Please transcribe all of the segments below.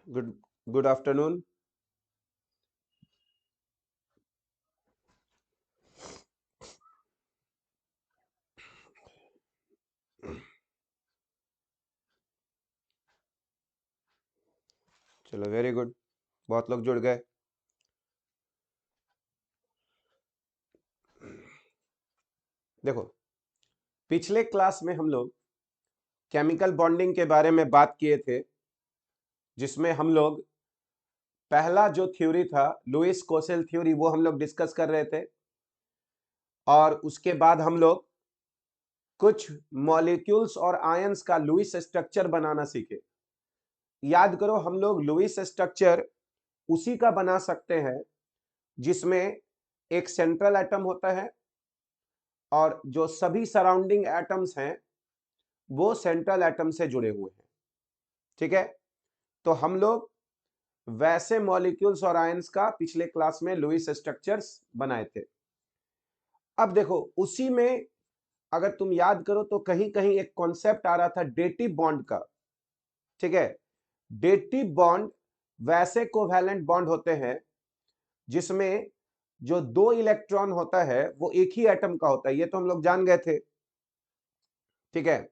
Good good afternoon. चलो, very good, बहुत लोग जुड़ गए। देखो, पिछले क्लास में हम लोग केमिकल बॉन्डिंग के बारे में बात किए थे, जिसमें हम लोग पहला जो थ्योरी था लुईस कोसेल थ्योरी, वो हम लोग डिस्कस कर रहे थे। और उसके बाद हम लोग कुछ मॉलिक्यूल्स और आयंस का लुईस स्ट्रक्चर बनाना सीखे। याद करो, हम लोग लुईस स्ट्रक्चर उसी का बना सकते हैं जिसमें एक सेंट्रल एटम होता है और जो सभी सराउंडिंग एटम्स हैं वो सेंट्रल एटम से जुड़े हुए हैं। ठीक है, तो हम लोग वैसे मॉलिक्यूल्स और आयंस का पिछले क्लास में लुईस स्ट्रक्चर्स बनाए थे। अब देखो, उसी में अगर तुम याद करो तो कहीं कहीं एक कॉन्सेप्ट आ रहा था डेटिव बॉन्ड का। ठीक है, डेटिव बॉन्ड वैसे कोवैलेंट बॉन्ड होते हैं जिसमें जो दो इलेक्ट्रॉन होता है वो एक ही एटम का होता है, ये तो हम लोग जान गए थे। ठीक है,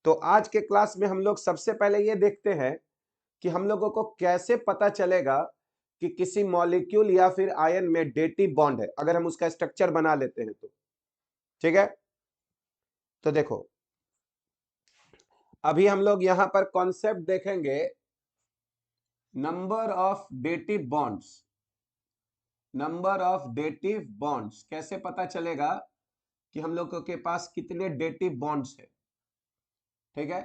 तो आज के क्लास में हम लोग सबसे पहले ये देखते हैं कि हम लोगों को कैसे पता चलेगा कि किसी मॉलिक्यूल या फिर आयन में डेटिव बॉन्ड है, अगर हम उसका स्ट्रक्चर बना लेते हैं तो। ठीक है, तो देखो, अभी हम लोग यहां पर कॉन्सेप्ट देखेंगे number of dative bonds. Number of dative bonds कैसे पता चलेगा कि हम लोगों के पास कितने डेटिव बॉन्ड्स है। ठीक है,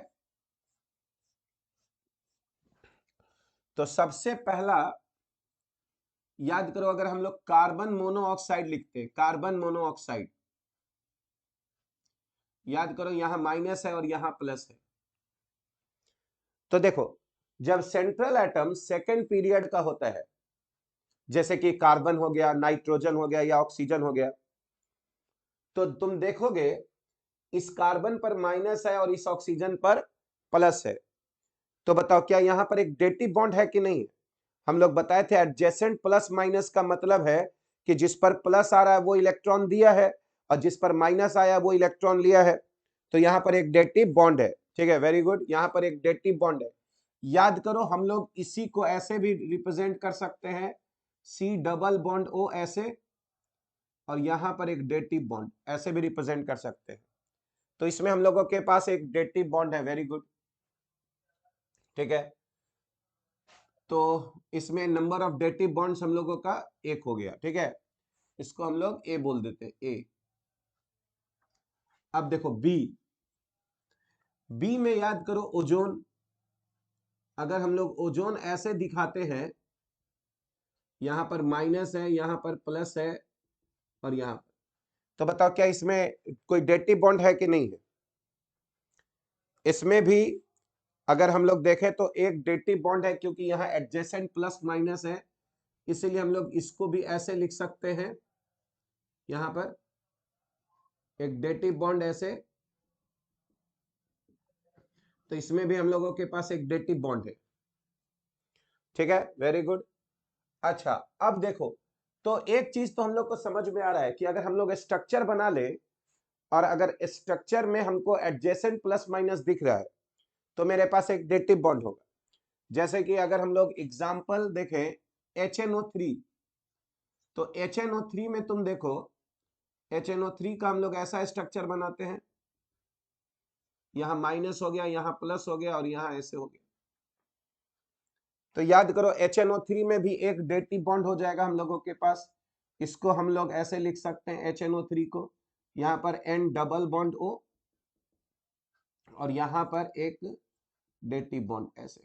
तो सबसे पहला याद करो, अगर हम लोग कार्बन मोनोऑक्साइड लिखते हैं, कार्बन मोनोऑक्साइड, याद करो यहां माइनस है और यहां प्लस है। तो देखो, जब सेंट्रल एटम सेकेंड पीरियड का होता है, जैसे कि कार्बन हो गया, नाइट्रोजन हो गया या ऑक्सीजन हो गया, तो तुम देखोगे इस कार्बन पर माइनस है और इस ऑक्सीजन पर प्लस है। तो बताओ, क्या यहां पर एक डेटिव बॉन्ड है कि नहीं? हम लोग बताए थे एडजेसेंट प्लस माइनस का मतलब है कि जिस पर प्लस आ रहा है वो इलेक्ट्रॉन दिया है और जिस पर माइनस आया वो इलेक्ट्रॉन लिया है। तो यहां पर एक डेटिव बॉन्ड है। ठीक है, वेरी गुड, यहां पर एक डेटिव बॉन्ड है। याद करो, हम लोग इसी को ऐसे भी रिप्रेजेंट कर सकते हैं, सी डबल बॉन्ड ओ ऐसे, और यहां पर एक डेटिव बॉन्ड ऐसे भी रिप्रेजेंट कर सकते हैं। तो इसमें हम लोगों के पास एक डेटिव बॉन्ड है, वेरी गुड। ठीक है, तो इसमें नंबर ऑफ डेटिव बॉन्ड्स हम लोगों का एक हो गया। ठीक है, इसको हम लोग ए बोल देते हैं, ए। अब देखो बी, बी में याद करो ओजोन। अगर हम लोग ओजोन ऐसे दिखाते हैं, यहां पर माइनस है, यहां पर प्लस है और यहां पर, तो बताओ क्या इसमें कोई डेटिव बॉन्ड है कि नहीं है? इसमें भी अगर हम लोग देखें तो एक डेटिव बॉन्ड है, क्योंकि यहाँ एडजेसेंट प्लस माइनस है, इसीलिए हम लोग इसको भी ऐसे लिख सकते हैं। यहां पर एक डेटिव बॉन्ड ऐसे, तो इसमें भी हम लोगों के पास एक डेटिव बॉन्ड है। ठीक है, वेरी गुड। अच्छा, अब देखो, तो एक चीज तो हम लोग को समझ में आ रहा है कि अगर हम लोग स्ट्रक्चर बना ले और अगर स्ट्रक्चर में हमको एडजेसेंट प्लस माइनस दिख रहा है तो मेरे पास एक डेटिव बॉन्ड होगा। जैसे कि अगर हम लोग एग्जांपल देखें HNO3, तो HNO3 में तुम देखो, HNO3 का हम लोग ऐसा स्ट्रक्चर बनाते हैं, यहां माइनस हो गया, यहां प्लस हो गया और यहां ऐसे हो गया। तो याद करो HNO3 में भी एक डेटिव बॉन्ड हो जाएगा हम लोगों के पास। इसको हम लोग ऐसे लिख सकते हैं HNO3 को, यहां पर N डबल बॉन्ड O और यहां पर एक डेटिव बॉन्ड ऐसे।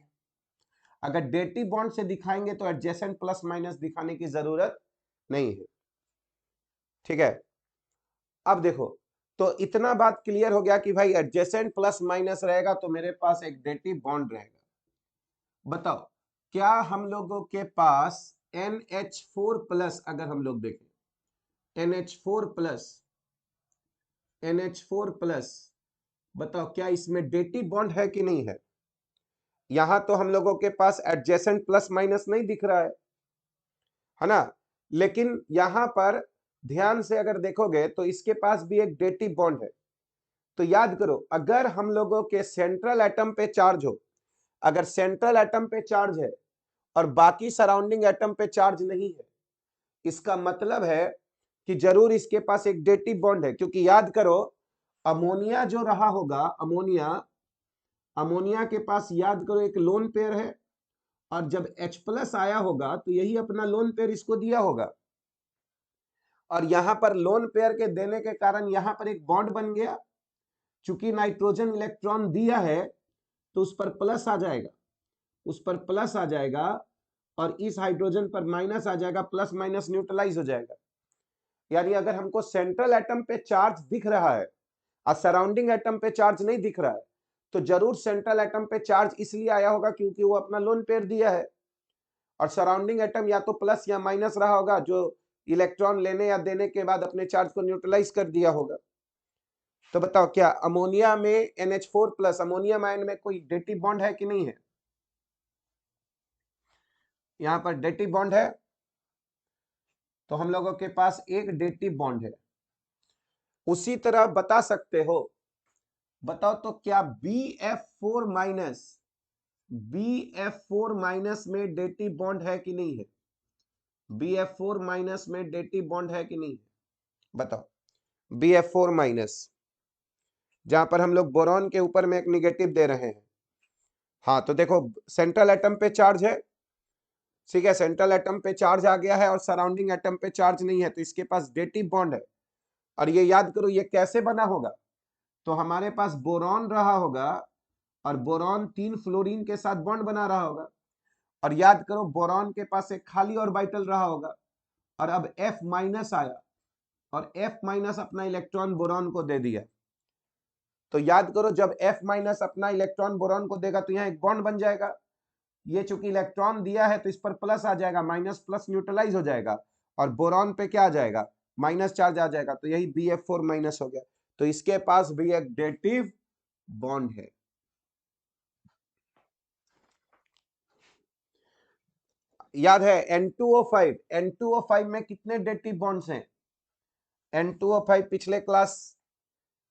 अगर डेटिव बॉन्ड से दिखाएंगे तो एडजेसेंट प्लस माइनस दिखाने की जरूरत नहीं है। ठीक है, अब देखो, तो इतना बात क्लियर हो गया कि भाई एडजेसेंट प्लस माइनस रहेगा तो मेरे पास एक डेटिव बॉन्ड रहेगा। बताओ, क्या हम लोगों के पास NH4 प्लस, अगर हम लोग देखें NH4 प्लस, NH4 प्लस, बताओ क्या इसमें डेटिव बॉन्ड है कि नहीं है? यहां तो हम लोगों के पास एडजेसेंट प्लस माइनस नहीं दिख रहा है ना, लेकिन यहां पर ध्यान से अगर देखोगे तो इसके पास भी एक डेटिव बॉन्ड है। तो याद करो, अगर हम लोगों के सेंट्रल एटम पे चार्ज हो, अगर सेंट्रल एटम पे चार्ज है और बाकी सराउंडिंग एटम पे चार्ज नहीं है, इसका मतलब है कि जरूर इसके पास एक डेटिव बॉन्ड है। क्योंकि याद करो, अमोनिया जो रहा होगा, अमोनिया के पास याद करो एक लोन पेयर है, और जब H प्लस आया होगा तो यही अपना लोन पेयर इसको दिया होगा, और यहां पर लोन पेयर के देने के कारण यहां पर एक बॉन्ड बन गया। चूंकि नाइट्रोजन इलेक्ट्रॉन दिया है तो उस पर प्लस आ जाएगा, उस पर प्लस आ जाएगा, और इस हाइड्रोजन पर माइनस आ जाएगा, प्लस माइनस न्यूट्रलाइज हो जाएगा। यानी अगर हमको सेंट्रल एटम पे चार्ज दिख रहा है और सराउंडिंग एटम पे चार्ज नहीं दिख रहा है, तो जरूर सेंट्रल एटम पे चार्ज इसलिए आया होगा क्योंकि वो अपना लोन पेयर दिया है, और सराउंडिंग एटम या तो प्लस या माइनस रहा होगा, जो इलेक्ट्रॉन लेने या देने के बाद अपने चार्ज को न्यूट्रलाइज कर दिया होगा। तो बताओ, क्या अमोनिया में NH4 प्लस, अमोनियम आयन में कोई डेटिव बॉन्ड है कि नहीं है? यहां पर डेटिव बॉन्ड है, तो हम लोगों के पास एक डेटिव बॉन्ड है। उसी तरह बता सकते हो, बताओ तो क्या BF4 माइनस, BF4 माइनस में डेटिव बॉन्ड है कि नहीं है? BF4 माइनस में डेटिव बॉन्ड है कि नहीं है? बताओ, BF4 माइनस, जहां पर हम लोग बोरॉन के ऊपर में एक निगेटिव दे रहे हैं। हाँ, तो देखो सेंट्रल एटम पे चार्ज है, ठीक है, सेंट्रल एटम पे चार्ज आ गया है और सराउंडिंग एटम पे चार्ज नहीं है, तो इसके पास डेटिव बॉन्ड है। और ये याद करो, ये कैसे बना होगा? तो हमारे पास बोरॉन रहा होगा और बोरॉन 3 फ्लोरीन के साथ बॉन्ड बना रहा होगा, और याद करो बोरॉन के पास एक खाली ऑर्बिटल रहा होगा, और अब F माइनस आया और F माइनस अपना इलेक्ट्रॉन बोरॉन को दे दिया। तो याद करो, जब F माइनस अपना इलेक्ट्रॉन बोरॉन को देगा तो यहाँ एक बॉन्ड बन जाएगा। ये चूंकि इलेक्ट्रॉन दिया है तो इस पर प्लस आ जाएगा, माइनस प्लस न्यूट्रलाइज हो जाएगा, और बोरॉन पे क्या आ जाएगा? माइनस चार्ज आ जाएगा, तो यही BF4 माइनस हो गया। तो इसके पास भी एक डेटिव बॉन्ड है। याद है N2O5, N2O5 में कितने डेटिव बॉन्ड्स हैं? N2O5 पिछले क्लास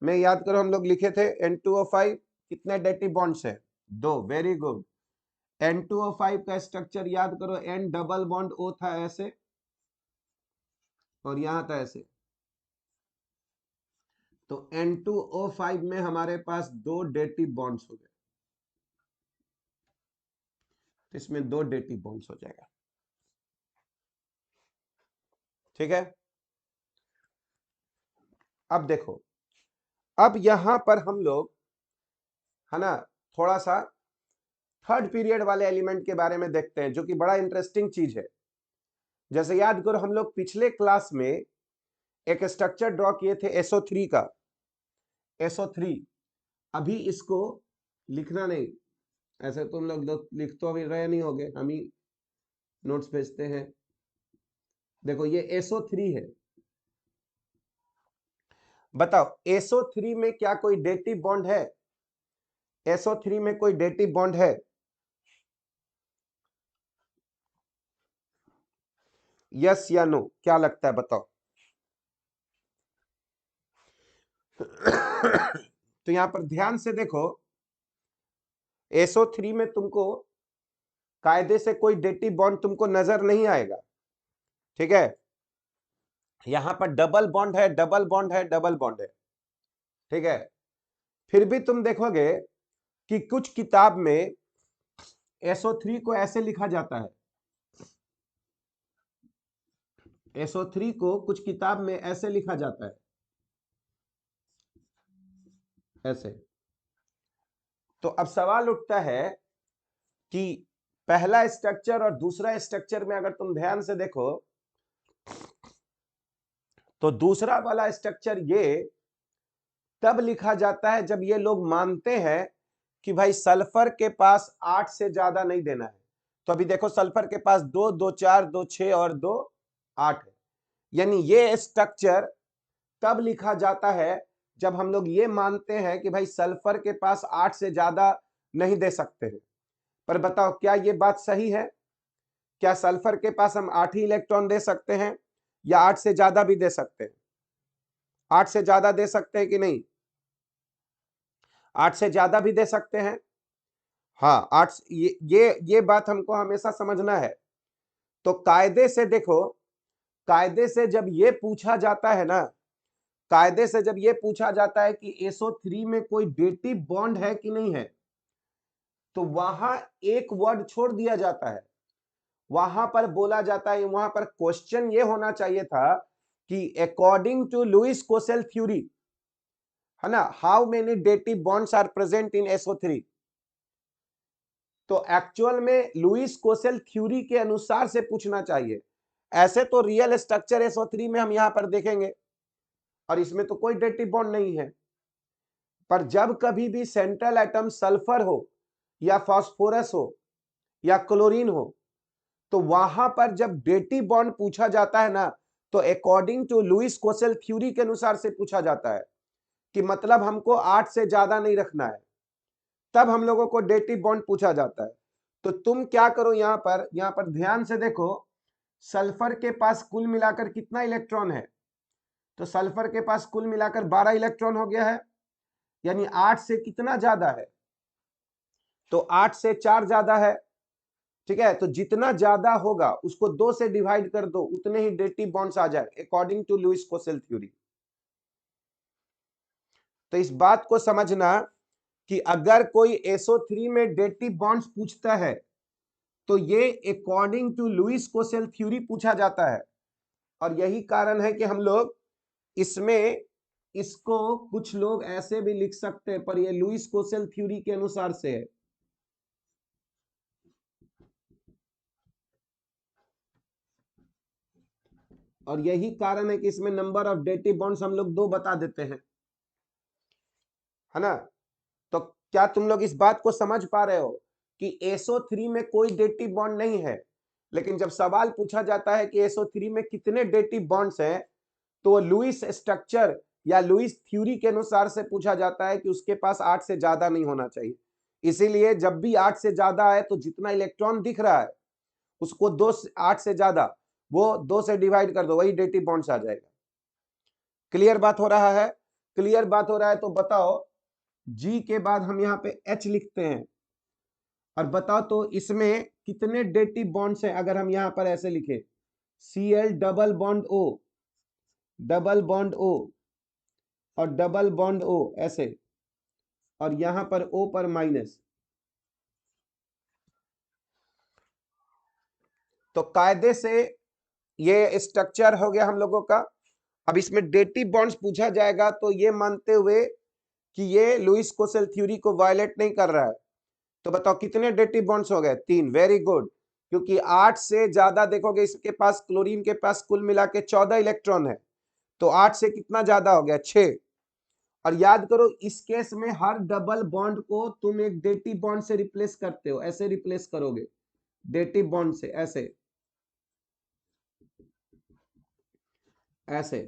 में याद करो हम लोग लिखे थे, N2O5 कितने डेटिव बॉन्ड्स है? 2, वेरी गुड। N2O5 का स्ट्रक्चर याद करो, N डबल बॉन्ड O था ऐसे, और यहां था ऐसे। तो N2O5 में हमारे पास 2 डेटिव बॉन्ड्स हो गए, तो इसमें 2 डेटिव बॉन्ड्स हो जाएगा। ठीक है, अब देखो, अब यहां पर हम लोग, है ना, थोड़ा सा थर्ड पीरियड वाले एलिमेंट के बारे में देखते हैं, जो कि बड़ा इंटरेस्टिंग चीज है। जैसे याद करो, हम लोग पिछले क्लास में एक स्ट्रक्चर ड्रॉ किए थे SO3 का, SO3। अभी इसको लिखना नहीं, ऐसे तुम लोग लिख तो अभी रहे नहीं होगे, हम ही नोट्स भेजते हैं। देखो ये SO3 है। बताओ SO3 में क्या कोई डेटिव बॉन्ड है? SO3 में कोई डेटिव बॉन्ड है? यस या नो, क्या लगता है बताओ। तो यहां पर ध्यान से देखो, SO3 में तुमको कायदे से कोई डेटिव बॉन्ड तुमको नजर नहीं आएगा, ठीक है। यहां पर डबल बॉन्ड है, डबल बॉन्ड है, डबल बॉन्ड है, ठीक है। फिर भी तुम देखोगे कि कुछ किताब में SO3 को ऐसे लिखा जाता है, SO3 को कुछ किताब में ऐसे लिखा जाता है, ऐसे। तो अब सवाल उठता है कि पहला स्ट्रक्चर और दूसरा स्ट्रक्चर में अगर तुम ध्यान से देखो तो दूसरा वाला स्ट्रक्चर ये तब लिखा जाता है जब ये लोग मानते हैं कि भाई सल्फर के पास 8 से ज्यादा नहीं देना है। तो अभी देखो सल्फर के पास 2, 2, 4, 2, 6 और 2, 8 है। यानी ये स्ट्रक्चर तब लिखा जाता है जब हम लोग ये मानते हैं कि भाई सल्फर के पास 8 से ज्यादा नहीं दे सकते हैं। पर बताओ क्या ये बात सही है? क्या सल्फर के पास हम 8 ही इलेक्ट्रॉन दे सकते हैं या 8 से ज्यादा भी दे सकते हैं? 8 से ज्यादा दे सकते हैं कि नहीं? 8 से ज्यादा भी दे सकते हैं। हाँ, 8, ये बात हमको हमेशा समझना है। तो कायदे से देखो, कायदे से जब ये पूछा जाता है ना, कायदे से जब ये पूछा जाता है कि SO3 में कोई डेटिव बॉन्ड है कि नहीं है, तो वहां एक वर्ड छोड़ दिया जाता है। वहां पर बोला जाता है, वहां पर क्वेश्चन ये होना चाहिए था कि according to Lewis Kossel theory, है ना, how many dative bonds are present in SO3। तो एक्चुअल में लुइस कोसेल थ्योरी के अनुसार से पूछना चाहिए। ऐसे तो रियल स्ट्रक्चर SO3 में हम यहां पर देखेंगे और इसमें तो कोई डेटिव बॉन्ड नहीं है। पर जब कभी भी सेंट्रल एटम सल्फर हो या फास्फोरस हो या क्लोरीन हो, तो वहां पर जब डेटिव बॉन्ड पूछा जाता है ना, तो according to Lewis Kossel theory के अनुसार से पूछा जाता है कि मतलब हमको 8 से ज्यादा नहीं रखना है, तब हम लोगों को डेटिव बॉन्ड पूछा जाता है। तो तुम क्या करो, यहां पर ध्यान से देखो, सल्फर के पास कुल मिलाकर कितना इलेक्ट्रॉन है? तो सल्फर के पास कुल मिलाकर 12 इलेक्ट्रॉन हो गया है, यानी 8 से कितना ज्यादा है? तो 8 से 4 ज्यादा है, ठीक है। तो जितना ज्यादा होगा उसको 2 से डिवाइड कर दो, उतने ही डेटिव बॉन्ड्स आ जाए according to Lewis Kossel theory. तो इस बात को समझना कि अगर कोई SO3 में डेटिव बॉन्ड्स पूछता है तो ये according to Lewis Kossel theory पूछा जाता है। और यही कारण है कि हम लोग इसमें इसको कुछ लोग ऐसे भी लिख सकते हैं, पर ये लुइस कोसेल थ्योरी के अनुसार से है। और यही कारण है कि इसमें नंबर ऑफ डेटिव बॉन्ड्स हम लोग 2 बता देते हैं, है ना। तो क्या तुम लोग इस बात को समझ पा रहे हो कि SO3 में कोई डेटिव बॉन्ड नहीं है, लेकिन जब सवाल पूछा जाता है कि SO3 में कितने डेटिव बॉन्ड्स हैं, तो लुइस स्ट्रक्चर या लुइस थ्योरी के अनुसार से पूछा जाता है कि उसके पास 8 से ज्यादा नहीं होना चाहिए। इसीलिए जब भी 8 से ज्यादा है तो जितना इलेक्ट्रॉन दिख रहा है उसको 8 से ज्यादा वो 2 से डिवाइड कर दो, वही डेटिव बॉन्ड्स आ जाएगा। क्लियर बात हो रहा है? क्लियर बात हो रहा है तो बताओ, जी के बाद हम यहाँ पे H लिखते हैं और बताओ तो इसमें कितने डेटिव बॉन्ड्स हैं? अगर हम यहाँ पर ऐसे लिखे Cl double bond O, double bond O और डबल बॉन्ड O ऐसे, और यहां पर O पर माइनस। तो कायदे से ये स्ट्रक्चर हो गया हम लोगों का। अब इसमें डेटिव बॉन्ड्स पूछा जाएगा तो ये मानते हुए कि ये लुइस कोसेल थ्योरी को वायलेट नहीं कर रहा है। तो बताओ कितने डेटिव बॉन्ड्स हो गए? 3। Very good. क्योंकि 8 से ज्यादा देखोगे, इसके पास क्लोरीन के पास कुल मिला के 14 इलेक्ट्रॉन है, तो 8 से कितना ज्यादा हो गया? 6। और याद करो इस केस में हर डबल बॉन्ड को तुम एक डेटिव बॉन्ड से रिप्लेस करते हो, ऐसे रिप्लेस करोगे डेटिव बॉन्ड से, ऐसे ऐसे,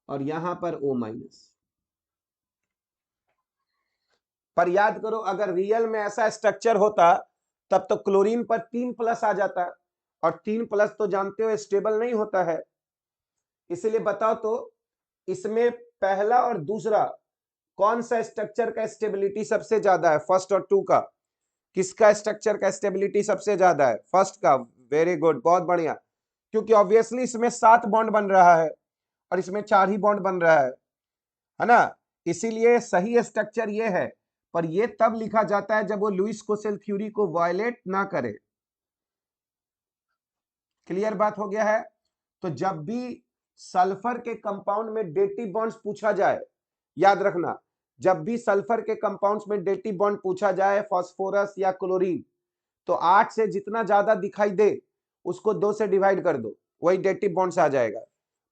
और यहां पर O माइनस। पर याद करो अगर रियल में ऐसा स्ट्रक्चर होता तब तो क्लोरीन पर 3+ आ जाता, और 3+ तो जानते हो स्टेबल नहीं होता है। इसलिए बताओ तो इसमें पहला और दूसरा कौन सा स्ट्रक्चर का स्टेबिलिटी सबसे ज्यादा है, फर्स्ट और टू का? किसका स्ट्रक्चर का स्टेबिलिटी सबसे ज्यादा है? फर्स्ट का। वेरी गुड, बहुत बढ़िया। क्योंकि ऑब्वियसली इसमें 7 बॉन्ड बन रहा है और इसमें 4 ही बॉन्ड बन रहा है ना। इसीलिए सही स्ट्रक्चर ये है, पर ये तब लिखा जाता है जब वो लुईस कोसेल थ्योरी को वायलेट ना करे। क्लियर बात हो गया है? तो जब भी सल्फर के कंपाउंड में डेटिव बॉन्ड्स पूछा जाए, याद रखना, जब भी सल्फर के कंपाउंड्स में डेटिव बॉन्ड पूछा जाए, फास्फोरस या क्लोरीन, तो 8 से जितना ज्यादा दिखाई दे उसको 2 से डिवाइड कर दो, वही डेटिव बॉन्ड्स आ जाएगा।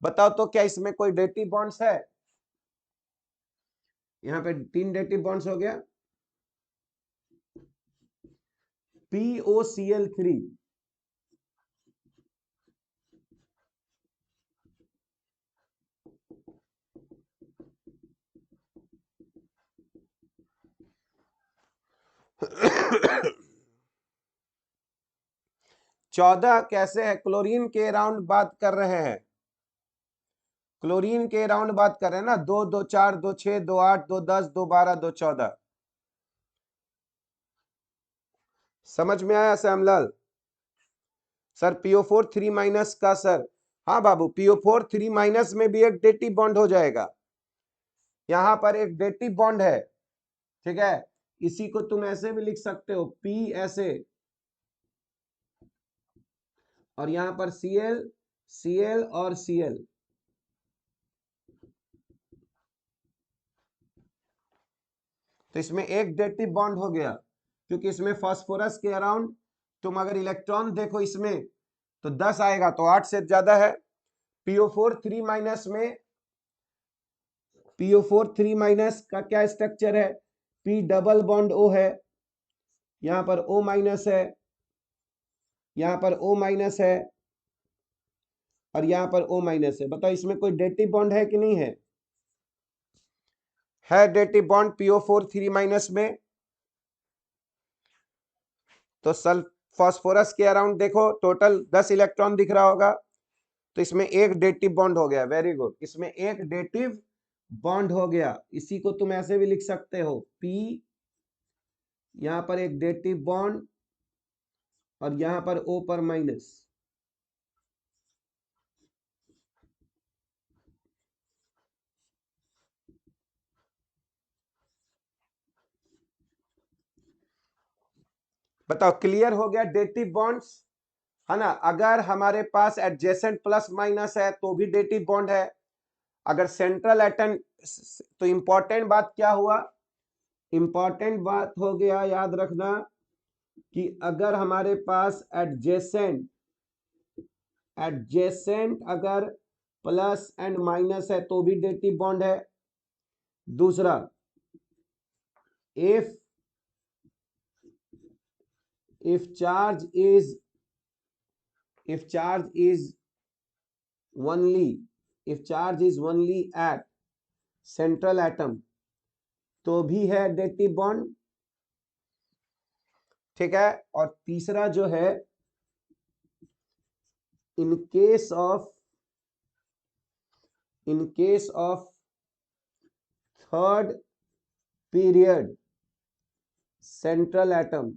बताओ तो क्या इसमें कोई डेटिव बॉन्ड्स है? यहां पे 3 डेटिव बॉन्ड्स हो गया, POCl3। 14 कैसे है? क्लोरीन के अराउंड बात कर रहे हैं, क्लोरीन के अराउंड बात कर रहे हैं ना। 2 2 4 2 6 2 8 2 10 2 12 2 14। समझ में आया श्यामलाल? सर PO4 3- का सर, हाँ बाबू, PO4 3- में भी एक डेटिव बॉन्ड हो जाएगा। यहां पर एक डेटिव बॉन्ड है, ठीक है। इसी को तुम ऐसे भी लिख सकते हो, P ऐसे, और यहां पर Cl, Cl और Cl। तो इसमें एक डेटिव बॉन्ड हो गया, क्योंकि इसमें फास्फोरस के अराउंड तुम अगर इलेक्ट्रॉन देखो इसमें तो 10 आएगा, तो 8 से ज्यादा है। PO4 3- में PO4 3- का क्या स्ट्रक्चर है? P डबल बॉन्ड O है, यहां पर O- है, यहां पर O- है, और यहां पर O- है। बताओ इसमें कोई डेटिव बॉन्ड है कि नहीं है? है डेटिव बॉन्ड PO4 3- में। तो सल्फ फास्फोरस के अराउंड देखो टोटल 10 इलेक्ट्रॉन दिख रहा होगा, तो इसमें एक डेटिव बॉन्ड हो गया। वेरी गुड, इसमें एक डेटिव बॉन्ड हो गया। इसी को तुम ऐसे भी लिख सकते हो, P, यहां पर एक डेटिव बॉन्ड, और यहां पर O पर माइनस। बताओ, क्लियर हो गया? डेटिव बॉन्ड्स है ना। अगर हमारे पास एडजेसेंट प्लस माइनस है तो भी डेटिव बॉन्ड है। अगर सेंट्रल एटम, तो इंपॉर्टेंट बात क्या हुआ? इंपॉर्टेंट बात हो गया, याद रखना, कि अगर हमारे पास एडजेसेंट एडजेसेंट अगर प्लस एंड माइनस है तो भी डेटिव बॉन्ड है। दूसरा, if if charge is if charge is only if charge is only at central atom तो भी है डेटिव बॉन्ड, ठीक है। और तीसरा जो है, in case of third period central atom,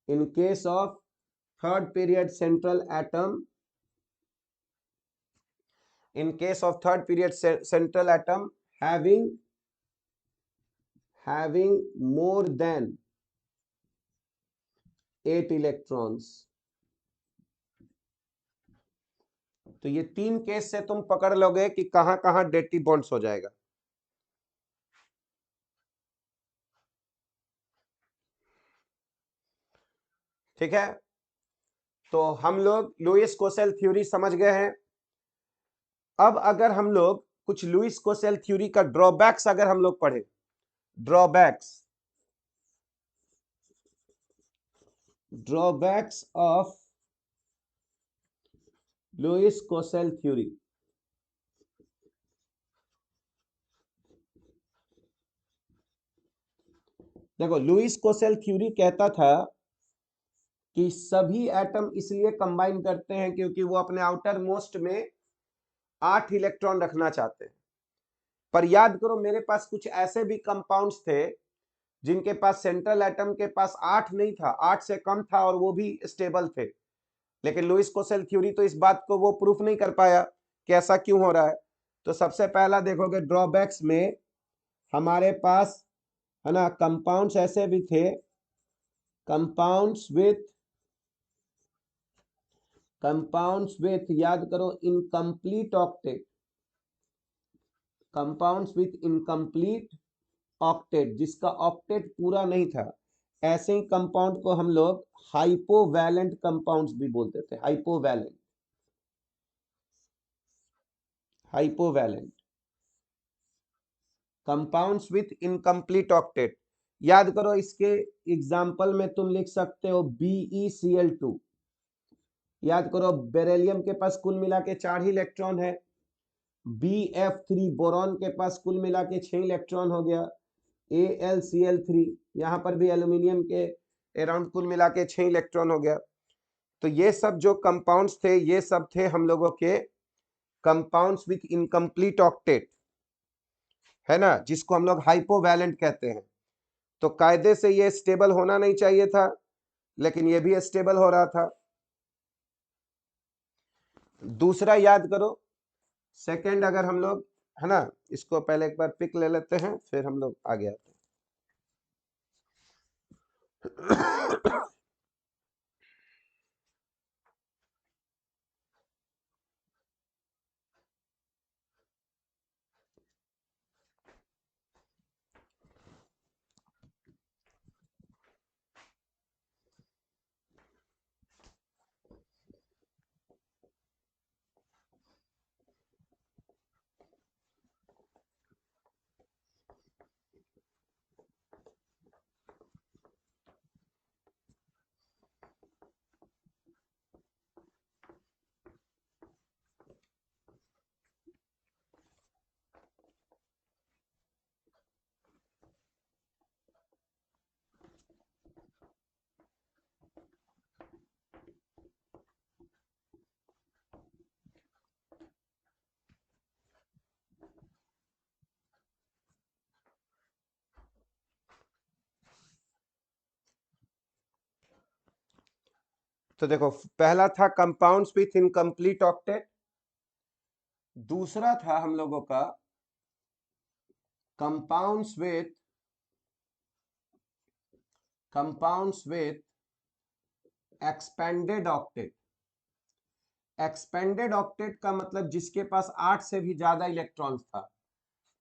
in case of third period central atom, in case of third period central atom having more than 8 electrons। तो ये 3 केस से तुम पकड़ लोगे कि कहां कहां डेटिव बॉन्ड्स हो जाएगा। ठीक है, तो हम लोग लुईस कोसेल थ्योरी समझ गए हैं। अब अगर हम लोग कुछ लुईस कोसेल थ्योरी का ड्रॉबैक्स अगर हम लोग पढ़े, drawbacks drawbacks of Lewis Kossel theory. देखो लुईस कोसेल थ्योरी कहता था कि सभी एटम इसलिए कंबाइन करते हैं क्योंकि वो अपने आउटर मोस्ट में 8 इलेक्ट्रॉन रखना चाहते हैं। पर याद करो मेरे पास कुछ ऐसे भी कंपाउंड्स थे जिनके पास सेंट्रल एटम के पास 8 नहीं था, 8 से कम था और वो भी स्टेबल थे। लेकिन लुईस कोसेल थ्योरी तो इस बात को वो प्रूफ नहीं कर पाया कि ऐसा क्यों हो रहा है। तो सबसे पहला देखोगे ड्रॉबैक्स में हमारे पास है ना कंपाउंड्स ऐसे भी थे, कंपाउंड्स विथ याद करो incomplete octet, compounds with incomplete octet, जिसका ऑक्टेट पूरा नहीं था। ऐसे ही कंपाउंड को हम लोग हाइपोवैलेंट कंपाउंड्स भी बोलते थे, हाइपोवैलेंट कंपाउंड्स विथ इनकम्प्लीट ऑक्टेट। याद करो इसके एग्जाम्पल में तुम लिख सकते हो BeCl2। याद करो बेरिलियम के पास कुल मिला के 4 ही इलेक्ट्रॉन है, BF3 बोरॉन के पास कुल मिला के 6 इलेक्ट्रॉन हो गया, AlCl3 यहाँ पर भी एल्यूमिनियम के अराउंड कुल मिला के 6 इलेक्ट्रॉन हो गया। तो ये सब जो कंपाउंड्स थे ये सब थे हम लोगों के कंपाउंड्स विथ इनकम्प्लीट ऑक्टेट, है ना, जिसको हम लोग हाइपोवैलेंट कहते हैं। तो कायदे से ये स्टेबल होना नहीं चाहिए था, लेकिन ये भी स्टेबल हो रहा था। दूसरा याद करो, सेकंड अगर हम लोग है ना इसको पहले एक बार पिक ले लेते हैं फिर हम लोग आगे आते हैं। तो देखो पहला था कंपाउंड्स विथ इनकम्प्लीट ऑक्टेट, दूसरा था हम लोगों का compounds with expanded octet. Expanded octet का मतलब जिसके पास 8 से भी ज्यादा इलेक्ट्रॉन्स था,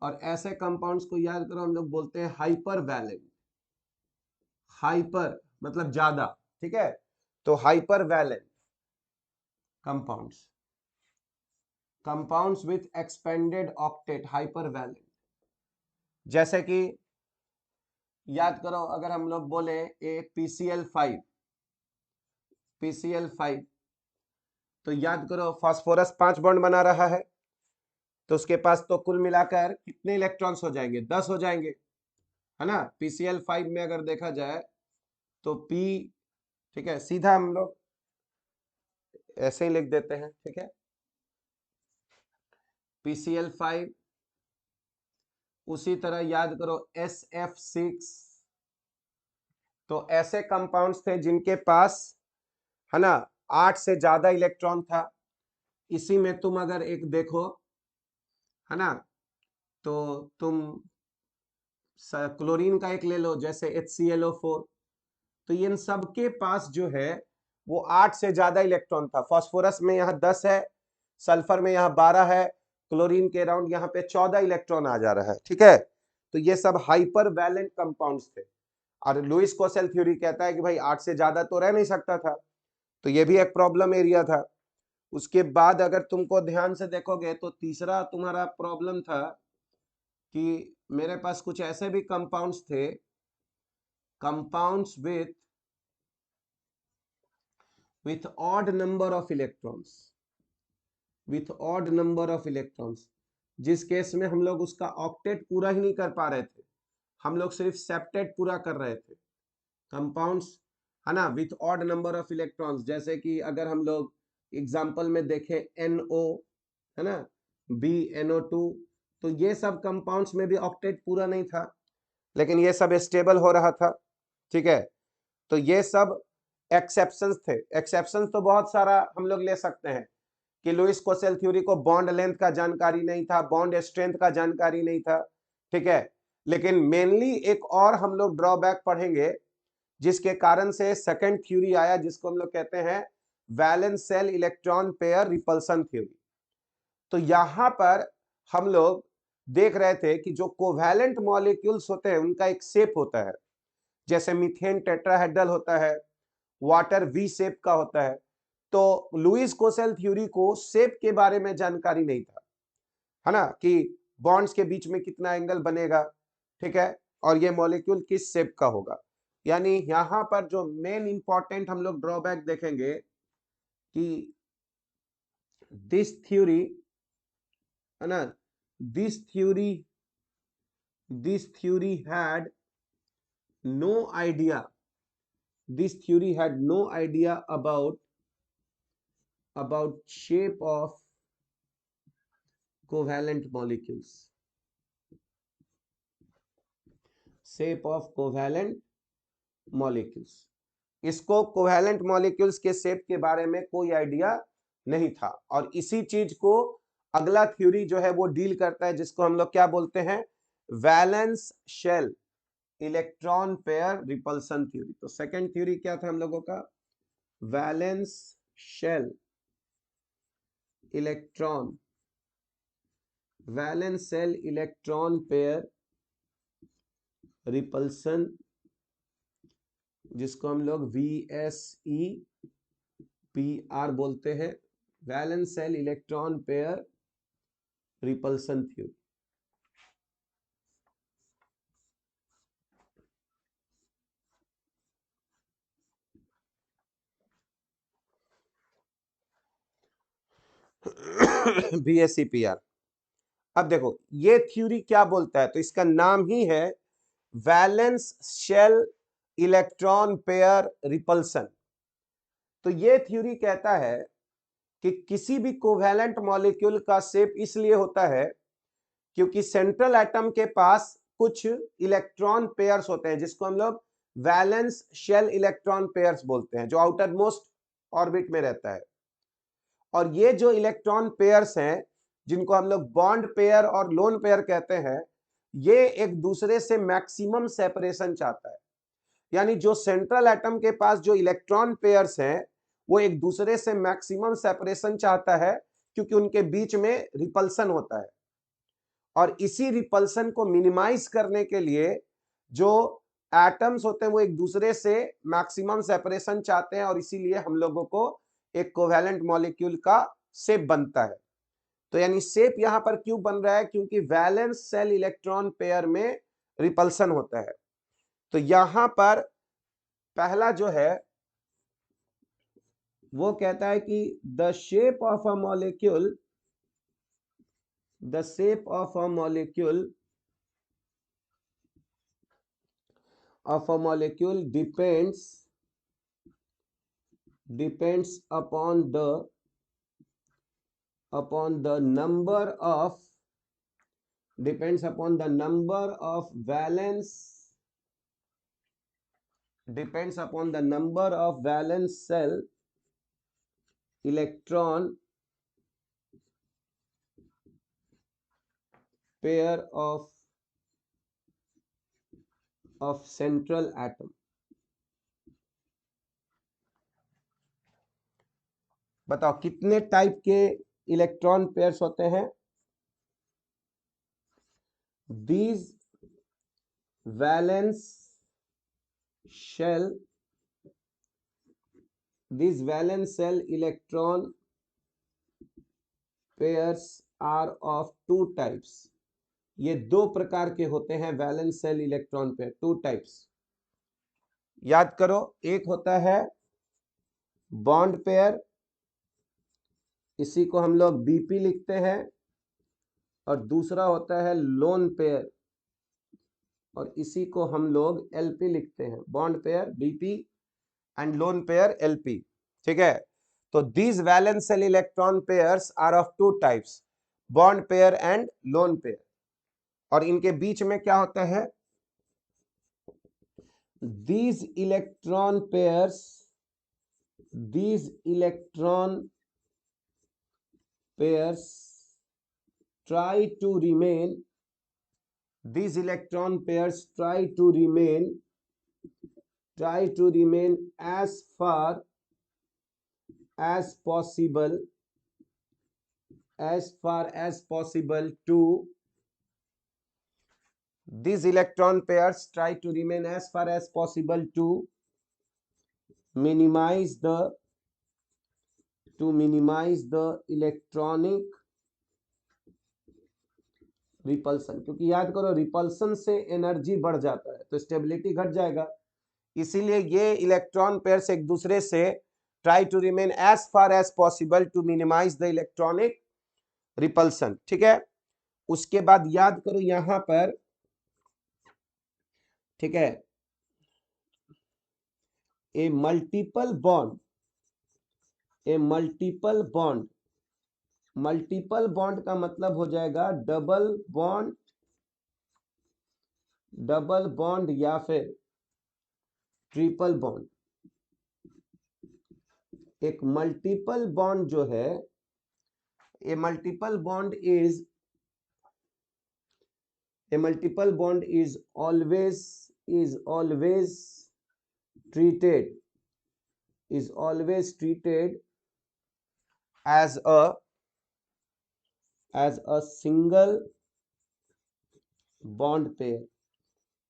और ऐसे कंपाउंड्स को याद करो हम लोग बोलते हैं हाइपर वैलेंट। हाइपर मतलब ज्यादा, ठीक है, तो hypervalent compounds, compounds with expanded octet hypervalent. जैसे कि याद करो अगर हम लोग बोले एक PCl5 तो याद करो फास्फोरस 5 बॉन्ड बना रहा है, तो उसके पास तो कुल मिलाकर कितने इलेक्ट्रॉन्स हो जाएंगे, 10 हो जाएंगे, है ना। PCl5 में अगर देखा जाए तो P, ठीक है, सीधा हम लोग ऐसे ही लिख देते हैं, ठीक है, PCl5। उसी तरह याद करो SF6। तो ऐसे कंपाउंड्स थे जिनके पास है ना 8 से ज्यादा इलेक्ट्रॉन था। इसी में तुम अगर एक देखो है ना, तो तुम क्लोरीन का एक ले लो जैसे HClO4, तो इन सबके पास जो है वो 8 से ज्यादा इलेक्ट्रॉन था। फास्फोरस में यहाँ 10 है, सल्फर में यहाँ 12 है, क्लोरीन के अराउंड यहाँ पे 14 इलेक्ट्रॉन आ जा रहा है, ठीक है। तो ये सब हाइपर वैलेंट कंपाउंड्स थे। और लुईस कोसेल थ्योरी कहता है कि भाई 8 से ज्यादा तो रह नहीं सकता था, तो ये भी एक प्रॉब्लम एरिया था। उसके बाद अगर तुमको ध्यान से देखोगे तो तीसरा तुम्हारा प्रॉब्लम था कि मेरे पास कुछ ऐसे भी कंपाउंड्स थे, compounds with odd number of electrons, with odd number of electrons, जिस केस में हम लोग उसका ऑक्टेट पूरा ही नहीं कर पा रहे थे। हम लोग सिर्फ सेप्टेट पूरा कर रहे थे, कंपाउंड्स है ना with odd number of electrons, जैसे कि अगर हम लोग एग्जांपल में देखें NO है ना, BNO2, तो ये सब कंपाउंड्स में भी ऑक्टेट पूरा नहीं था, लेकिन ये सब स्टेबल हो रहा था। ठीक है, तो ये सब एक्सेप्शंस थे। एक्सेप्शंस तो बहुत सारा हम लोग ले सकते हैं कि लुईस कोसेल थ्योरी को बॉन्ड लेंथ का जानकारी नहीं था, बॉन्ड स्ट्रेंथ का जानकारी नहीं था। ठीक है, लेकिन मेनली एक और हम लोग ड्रॉबैक पढ़ेंगे जिसके कारण से सेकंड थ्योरी आया, जिसको हम लोग कहते हैं valence shell electron pair repulsion theory. तो यहां पर हम लोग देख रहे थे कि जो कोवैलेंट मॉलिक्यूल्स होते हैं उनका एक शेप होता है, जैसे मीथेन टेट्राहेड्रल होता है, वाटर वी शेप का होता है। तो लुईस कोसेल थ्योरी को शेप के बारे में जानकारी नहीं था, है ना, कि बॉन्ड्स के बीच में कितना एंगल बनेगा, ठीक है, और ये मॉलिक्यूल किस शेप का होगा। यानी यहां पर जो मेन इंपॉर्टेंट हम लोग ड्रॉबैक देखेंगे कि दिस थ्योरी है ना, this theory had no idea, this theory had no idea about shape of covalent molecules, shape of covalent molecules। इसको कोवैलेंट मॉलिक्यूल्स के शेप के बारे में कोई आइडिया नहीं था, और इसी चीज को अगला थ्योरी जो है वो डील करता है, जिसको हम लोग क्या बोलते हैं, valence shell electron pair repulsion theory. तो सेकंड थ्योरी क्या था हम लोगों का, valence shell electron, valence shell electron pair repulsion, जिसको हम लोग VSEPR बोलते हैं, valence shell electron pair repulsion theory. VSEPR। अब देखो ये थ्योरी क्या बोलता है, तो इसका नाम ही है valence shell electron pair repulsion. तो ये थ्योरी कहता है कि किसी भी कोवैलेंट मॉलिक्यूल का शेप इसलिए होता है क्योंकि सेंट्रल एटम के पास कुछ इलेक्ट्रॉन पेयर्स होते हैं, जिसको हम लोग वैलेंस शेल इलेक्ट्रॉन पेयर्स बोलते हैं, जो आउटर मोस्ट ऑर्बिट में रहता है। और ये जो इलेक्ट्रॉन पेयर्स हैं, जिनको हम लोग बॉन्ड पेयर और लोन पेयर कहते हैं, ये एक दूसरे से मैक्सिमम सेपरेशन चाहता है। यानी जो सेंट्रल एटम के पास जो इलेक्ट्रॉन पेयर्स हैं, वो एक दूसरे से मैक्सिमम सेपरेशन चाहता है, क्योंकि उनके बीच में रिपल्सन होता है। और इसी रिपल्सन को मिनिमाइज करने के लिए जो एटम्स होते हैं वो एक दूसरे से मैक्सिमम सेपरेशन चाहते हैं, और इसीलिए हम लोगों को एक कोवैलेंट मॉलिक्यूल का शेप बनता है। तो यानी शेप यहां पर क्यों बन रहा है, क्योंकि वैलेंस सेल इलेक्ट्रॉन पेयर में रिपल्सन होता है। तो यहां पर पहला जो है वो कहता है कि the shape of a molecule, the shape of a molecule depends upon the number of valence cell electron pair of central atom। बताओ कितने टाइप के इलेक्ट्रॉन पेयर्स होते हैं, these valence shell electron pairs are of two types। ये दो प्रकार के होते हैं valence shell electron pair, two types. याद करो, एक होता है बॉन्ड पेयर, इसी को हम लोग BP लिखते हैं, और दूसरा होता है लोन पेयर, और इसी को हम लोग एलपी लिखते हैं, bond pair BP and lone pair LP. ठीक है, तो these valence shell electron pairs are of two types, bond pair and lone pair. और इनके बीच में क्या होता है, these electron pairs try to remain these electron pairs try to remain as far as possible to these electron pairs try to remain as far as possible to minimize the electronic repulsion, क्योंकि याद करो repulsion से energy बढ़ जाता है तो stability घट जाएगा। इसीलिए ये इलेक्ट्रॉन पेयर्स एक दूसरे से try to remain as far as possible to minimize the electronic repulsion. ठीक है, उसके बाद याद करो यहां पर, ठीक है, ए मल्टीपल बॉन्ड का मतलब हो जाएगा डबल बॉन्ड या फिर ट्रिपल बॉन्ड। एक मल्टीपल बॉन्ड जो है, a multiple bond is always treated as a single bond pair.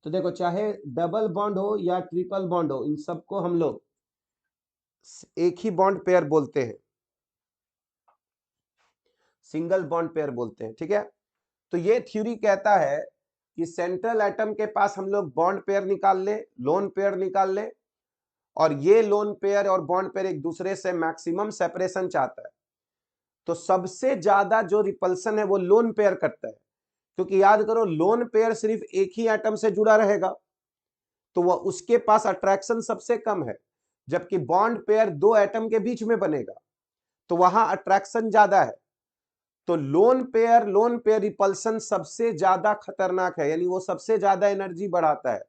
तो देखो चाहे डबल बॉन्ड हो या ट्रिपल बॉन्ड हो, इन सबको हम लोग एक ही बॉन्ड पेयर बोलते हैं, सिंगल बॉन्ड पेयर बोलते हैं। ठीक है, तो ये थ्योरी कहता है कि सेंट्रल एटम के पास हम लोग बॉन्ड पेयर निकाल ले, लोन पेयर निकाल ले, और ये लोन पेयर और बॉन्ड पेयर एक दूसरे से मैक्सिमम सेपरेशन चाहता है, तो सबसे ज्यादा जो रिपल्सन है वो लोन पेयर करता है। क्योंकि याद करो लोन पेयर सिर्फ एक ही एटम से जुड़ा रहेगा तो वह उसके पास अट्रैक्शन सबसे कम है, जबकि बॉन्ड पेयर दो एटम के बीच में बनेगा तो वहां अट्रैक्शन ज्यादा है। तो लोन पेयर रिपल्सन सबसे ज्यादा खतरनाक है, यानी वो सबसे ज्यादा एनर्जी बढ़ाता है।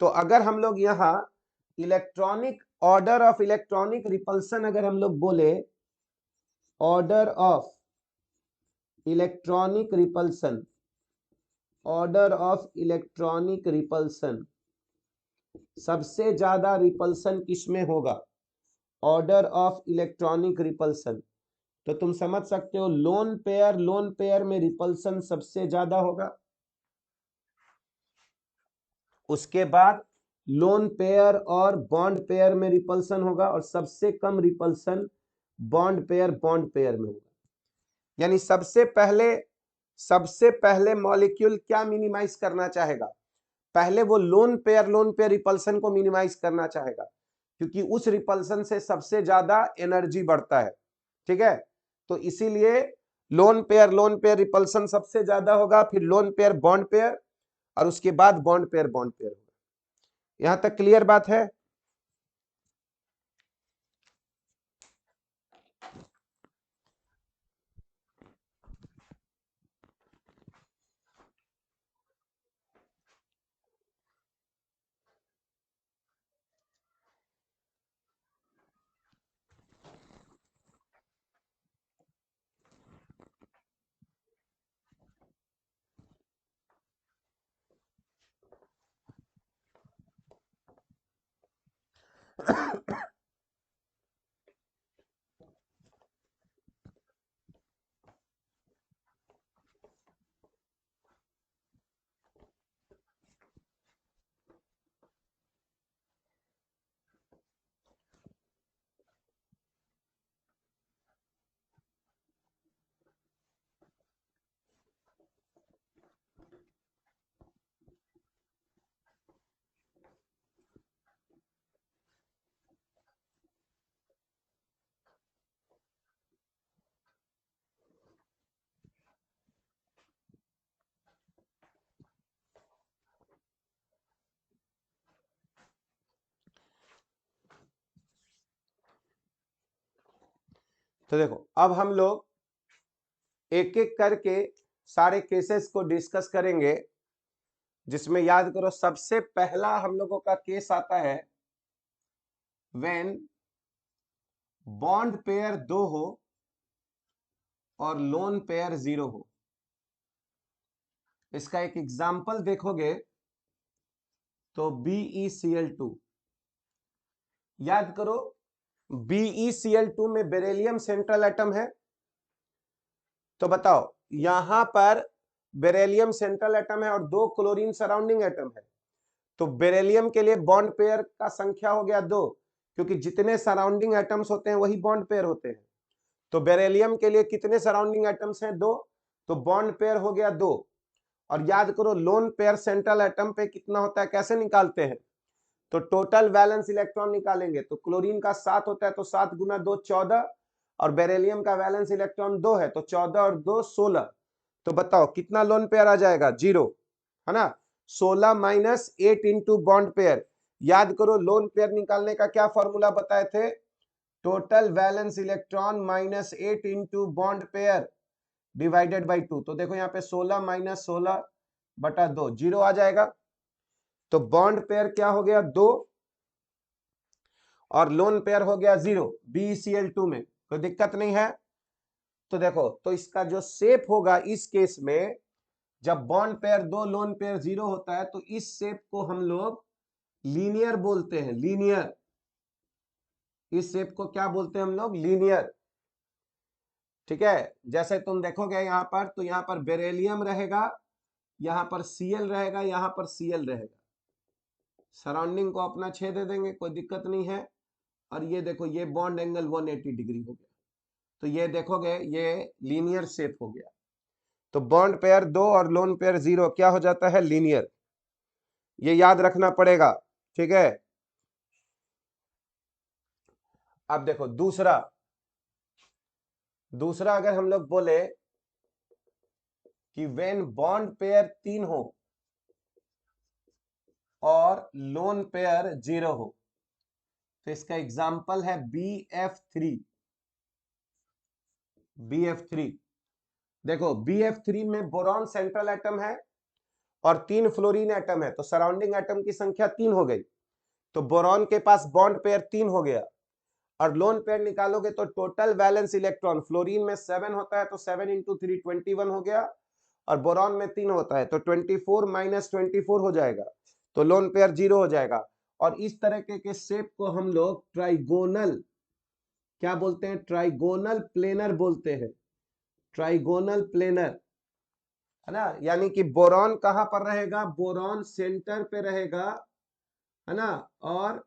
तो अगर हम लोग यहां electronic order of electronic repulsion अगर हम लोग बोले, ऑर्डर ऑफ इलेक्ट्रॉनिक रिपल्सन, सबसे ज्यादा रिपल्सन किसमें होगा, ऑर्डर ऑफ इलेक्ट्रॉनिक रिपल्सन। तो तुम समझ सकते हो लोन पेयर में रिपल्सन सबसे ज्यादा होगा, उसके बाद लोन पेयर और बॉन्ड पेयर में रिपल्सन होगा, और सबसे कम रिपल्सन बॉन्ड पेयर में होगा। यानी सबसे पहले मॉलिक्यूल क्या मिनिमाइज करना चाहेगा, पहले वो लोन पेयर रिपल्सन को मिनिमाइज करना चाहेगा, क्योंकि उस रिपल्सन से सबसे ज्यादा एनर्जी बढ़ता है। ठीक है, तो इसीलिए लोन पेयर रिपल्सन सबसे ज्यादा होगा, फिर लोन पेयर बॉन्ड पेयर, और उसके बाद बॉन्ड पेयर होगा। यहां तक क्लियर बात है? तो देखो अब हम लोग एक एक करके सारे केसेस को डिस्कस करेंगे, जिसमें याद करो सबसे पहला हम लोगों का केस आता है व्हेन बॉन्ड पेयर 2 हो और लोन पेयर 0 हो। इसका एक एग्जाम्पल देखोगे तो BeCl2। याद करो BeCl2 में बेरिलियम सेंट्रल एटम है, तो बताओ यहां पर बेरिलियम सेंट्रल एटम है और 2 क्लोरीन सराउंडिंग एटम है। तो बेरिलियम के लिए बॉन्ड पेयर का संख्या हो गया 2, क्योंकि जितने सराउंडिंग एटम्स होते हैं वही बॉन्ड पेयर होते हैं। तो बेरिलियम के लिए कितने सराउंडिंग एटम्स हैं? 2, तो बॉन्ड पेयर हो गया 2। और याद करो लोन पेयर सेंट्रल एटम पे कितना होता है, कैसे निकालते हैं? तो टोटल वैलेंस इलेक्ट्रॉन निकालेंगे, तो क्लोरीन का 7 होता है, तो 7 गुना 2 14, और बेरिलियम का वैलेंस इलेक्ट्रॉन 2 है, तो 14 और 2 16। तो बताओ कितना लोन पेयर आ जाएगा? 0, है ना। 16 माइनस 8 इंटू बॉन्ड पेयर। याद करो लोन पेयर निकालने का क्या फॉर्मूला बताए थे? Total valence electron minus 8 into bond pair divided by 2। तो देखो यहाँ पे 16 माइनस 16 बटा 2, 0 आ जाएगा। तो बॉन्ड पेयर क्या हो गया? 2, और लोन पेयर हो गया 0 BeCl2 में। कोई दिक्कत नहीं है। तो देखो तो इसका जो शेप होगा इस केस में, जब बॉन्ड पेयर 2 लोन पेयर 0 होता है, तो इस शेप को हम लोग लीनियर बोलते हैं। लीनियर, इस शेप को क्या बोलते हैं हम लोग? लीनियर। ठीक है, जैसे तुम देखोगे यहां पर, तो यहां पर बेरिलियम रहेगा, यहां पर Cl रहेगा, यहां पर Cl रहेगा। सराउंडिंग को अपना 6 दे देंगे, कोई दिक्कत नहीं है। और ये देखो ये बॉन्ड एंगल 180 डिग्री हो गया। तो ये देखोगे ये लीनियर शेप हो गया। तो बॉन्ड पेयर 2 और लोन पेयर 0 क्या हो जाता है? लीनियर। ये याद रखना पड़ेगा, ठीक है। अब देखो दूसरा अगर हम लोग बोले कि व्हेन बॉन्ड पेयर 3 हो और लोन पेयर 0 हो, तो इसका एग्जाम्पल है BF3। देखो BF3 में बोरॉन सेंट्रल एटम है और 3 फ्लोरीन एटम है, तो सराउंडिंग एटम की संख्या 3 हो गई। तो बोरॉन के पास बॉन्ड पेयर 3 हो गया, और लोन पेयर निकालोगे तो टोटल वैलेंस इलेक्ट्रॉन फ्लोरीन में 7 होता है, तो 7 इंटू 3 21 हो गया, और बोरॉन में 3 होता है, तो 24 माइनस 24 हो जाएगा। तो लोन पेयर 0 हो जाएगा। और इस तरह के शेप को हम लोग ट्राइगोनल क्या बोलते हैं? ट्राइगोनल प्लेनर बोलते हैं। ट्राइगोनल प्लेनर, है ना। यानी कि बोरॉन कहां पर रहेगा? बोरॉन सेंटर पे रहेगा, है ना। और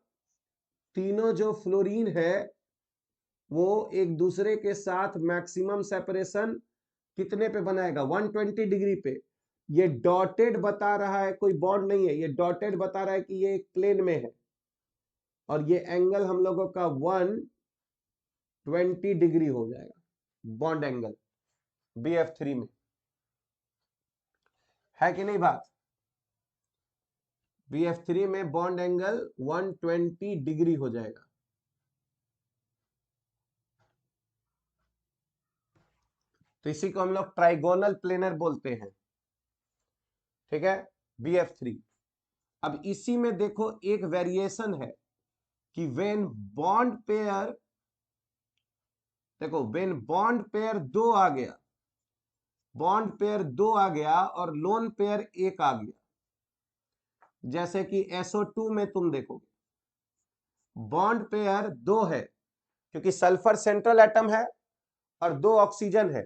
तीनों जो फ्लोरीन है वो एक दूसरे के साथ मैक्सिमम सेपरेशन कितने पे बनाएगा? 120 डिग्री पे। ये डॉटेड बता रहा है, कोई बॉन्ड नहीं है, ये डॉटेड बता रहा है कि ये एक प्लेन में है। और ये एंगल हम लोगों का 120 डिग्री हो जाएगा, बॉन्ड एंगल BF3 में। है कि नहीं बात? BF3 में बॉन्ड एंगल 120 डिग्री हो जाएगा। तो इसी को हम लोग ट्राइगोनल प्लेनर बोलते हैं, ठीक है। BF3। अब इसी में देखो एक वेरिएशन है कि व्हेन बॉन्ड पेयर, देखो व्हेन बॉन्ड पेयर 2 आ गया, बॉन्ड पेयर 2 आ गया और लोन पेयर 1 आ गया, जैसे कि SO2 में तुम देखोगे बॉन्ड पेयर 2 है, क्योंकि सल्फर सेंट्रल एटम है और 2 ऑक्सीजन है,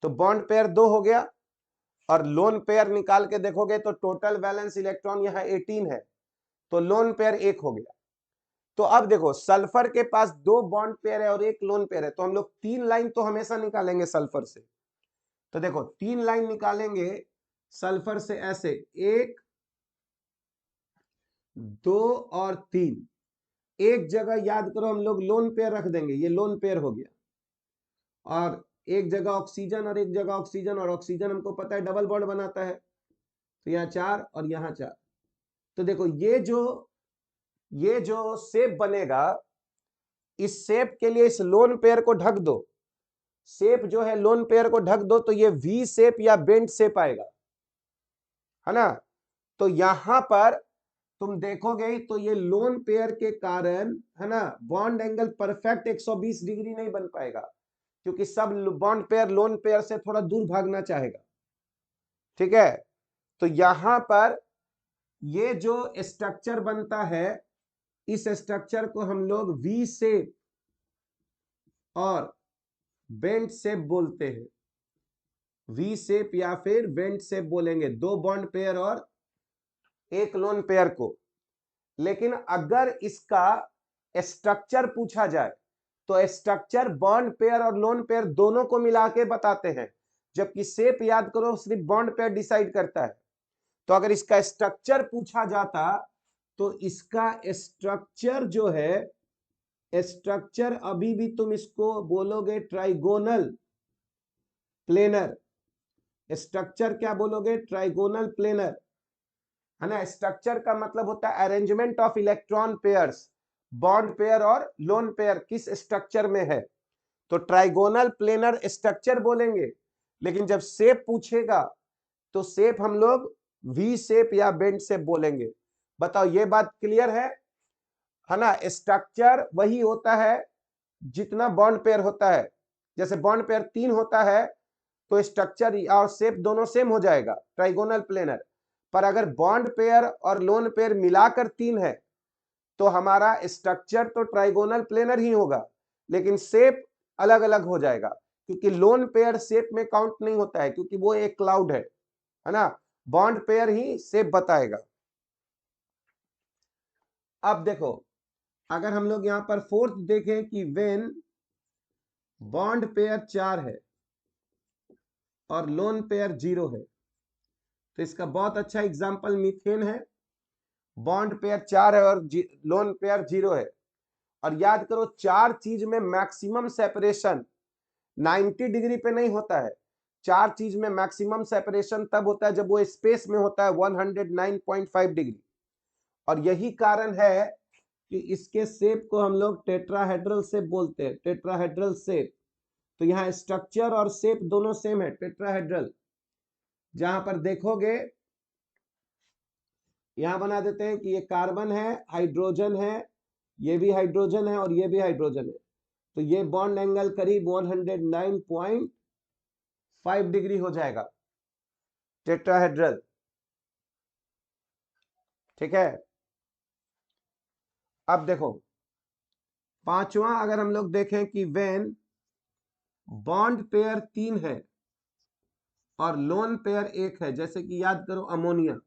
तो बॉन्ड पेयर 2 हो गया। और लोन पेयर निकाल के देखोगे तो टोटल वैलेंस इलेक्ट्रॉन यहां 18 है, तो लोन पेयर 1 हो गया। तो अब देखो सल्फर के पास 2 बॉन्ड पेयर है और 1 लोन पेयर है, तो हम लोग 3 लाइन तो हमेशा निकालेंगे सल्फर से। तो देखो 3 लाइन निकालेंगे सल्फर से ऐसे, 1 2 और 3। एक जगह याद करो हम लोग लोन पेयर रख देंगे, ये लोन पेयर हो गया। और एक जगह ऑक्सीजन और एक जगह ऑक्सीजन, और ऑक्सीजन हमको पता है डबल बॉन्ड बनाता है, तो यहाँ 4 और यहाँ 4। तो देखो ये जो शेप बनेगा, इस शेप के लिए इस लोन पेयर को ढक दो, शेप जो है लोन पेयर को ढक दो तो ये वी शेप या बेंट शेप आएगा, है ना। तो यहां पर तुम देखोगे तो ये लोन पेयर के कारण, है ना, बॉन्ड एंगल परफेक्ट 120 डिग्री नहीं बन पाएगा, क्योंकि सब बॉन्ड पेयर लोन पेयर से थोड़ा दूर भागना चाहेगा। ठीक है, तो यहां पर ये जो स्ट्रक्चर बनता है, इस स्ट्रक्चर को हम लोग वी शेप और बेंट शेप बोलते हैं। वी शेप या फिर बेंट शेप बोलेंगे दो बॉन्ड पेयर और एक लोन पेयर को। लेकिन अगर इसका स्ट्रक्चर पूछा जाए तो स्ट्रक्चर बॉन्ड पेयर और लोन पेयर दोनों को मिला के बताते हैं, जबकि शेप याद करो सिर्फ बॉन्ड पेयर डिसाइड करता है। तो अगर इसका स्ट्रक्चर पूछा जाता तो इसका स्ट्रक्चर जो है, स्ट्रक्चर अभी भी तुम इसको बोलोगे ट्राइगोनल प्लेनर। स्ट्रक्चर क्या बोलोगे? ट्राइगोनल प्लेनर, है ना। स्ट्रक्चर का मतलब होता है arrangement of electron pairs, bond pair और लोन पेयर किस स्ट्रक्चर में है, तो ट्राइगोनल प्लेनर स्ट्रक्चर बोलेंगे। लेकिन जब शेप पूछेगा तो शेप हम लोग वी शेप या बेंट शेप बोलेंगे। बताओ ये बात क्लियर है ना। स्ट्रक्चर वही होता है जितना बॉन्ड पेयर होता है। जैसे बॉन्ड पेयर 3 होता है तो स्ट्रक्चर और शेप दोनों सेम हो जाएगा, ट्राइगोनल प्लेनर। पर अगर बॉन्ड पेयर और लोन पेयर मिलाकर 3 है तो हमारा स्ट्रक्चर तो ट्राइगोनल प्लेनर ही होगा, लेकिन शेप अलग अलग हो जाएगा, क्योंकि लोन पेयर शेप में काउंट नहीं होता है, क्योंकि वो एक क्लाउड है ना। बॉन्ड पेयर ही शेप बताएगा। अब देखो, अगर हम लोग यहां पर फोर्थ देखें कि वेन बॉन्ड पेयर 4 है और लोन पेयर 0 है, तो इसका बहुत अच्छा एग्जांपल मीथेन है। बॉन्ड पेयर 4 है और लोन पेयर 0 है। और याद करो, 4 चीज में मैक्सिमम सेपरेशन 90 डिग्री पे नहीं होता है। 4 चीज में मैक्सिमम सेपरेशन तब होता है जब वो स्पेस में होता है 109.5 डिग्री। और यही कारण है कि इसके शेप को हम लोग टेट्राहेड्रल शेप बोलते हैं, टेट्राहेड्रल शेप। तो यहाँ स्ट्रक्चर और शेप दोनों सेम है, टेट्राहेड्रल। जहां पर देखोगे, यहां बना देते हैं कि ये कार्बन है, हाइड्रोजन है, ये भी हाइड्रोजन है और ये भी हाइड्रोजन है। तो ये बॉन्ड एंगल करीब 109.5 डिग्री हो जाएगा, टेट्राहेड्रल। ठीक है, अब देखो पांचवा, अगर हम लोग देखें कि वेन बॉन्ड पेयर 3 है और लोन पेयर 1 है, जैसे कि याद करो अमोनिया,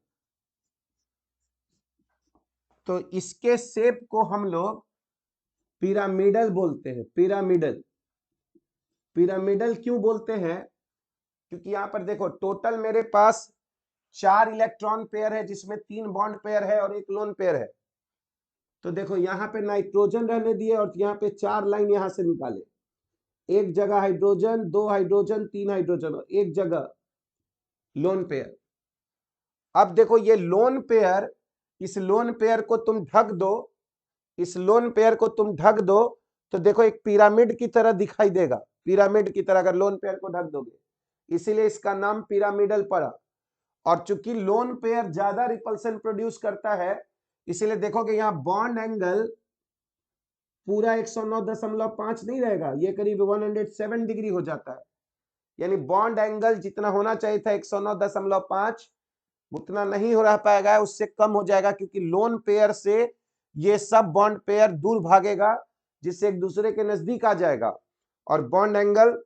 तो इसके शेप को हम लोग पिरामिडल बोलते हैं। पिरामिडल, पिरामिडल क्यों बोलते हैं? क्योंकि यहां पर देखो टोटल मेरे पास 4 इलेक्ट्रॉन पेयर है, जिसमें 3 बॉन्ड पेयर है और 1 लोन पेयर है। तो देखो यहाँ पे नाइट्रोजन रहने दिए और यहाँ पे 4 लाइन यहां से निकाले। एक जगह हाइड्रोजन, 2 हाइड्रोजन, 3 हाइड्रोजन और एक जगह लोन पेयर। अब देखो ये लोन पेयर, इस लोन पेयर को तुम ढक दो, इस लोन पेयर को तुम ढक दो तो देखो एक पिरामिड की तरह दिखाई देगा, पिरामिड की तरह अगर लोन पेयर को ढक दोगे, इसीलिए इसका नाम पिरामिडल पड़ा। और चूंकि लोन पेयर ज्यादा रिपल्सन प्रोड्यूस करता है, इसीलिए देखोगे यहां बॉन्ड एंगल पूरा 109.5 नहीं रहेगा, ये करीब 107 डिग्री हो जाता है। यानी बॉन्ड एंगल जितना होना चाहिए था 109.5 उतना नहीं हो रह पाएगा, उससे कम हो जाएगा, क्योंकि लोन पेयर से ये सब बॉन्ड पेयर दूर भागेगा, जिससे एक दूसरे के नजदीक आ जाएगा और बॉन्ड एंगल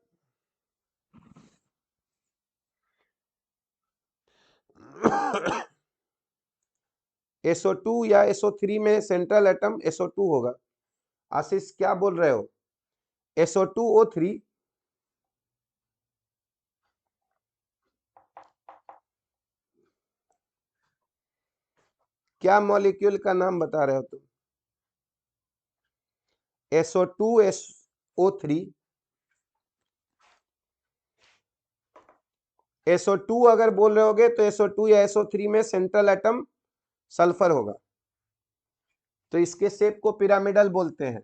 SO2 या SO3 में सेंट्रल एटम SO2 होगा। आशीष क्या बोल रहे हो? SO2O3 क्या मॉलिक्यूल का नाम बता रहे हो तुम? SO2SO3, SO2 अगर बोल रहे होगे तो SO2 या SO3 में सेंट्रल एटम सल्फर होगा, तो इसके शेप को पिरामिडल बोलते हैं।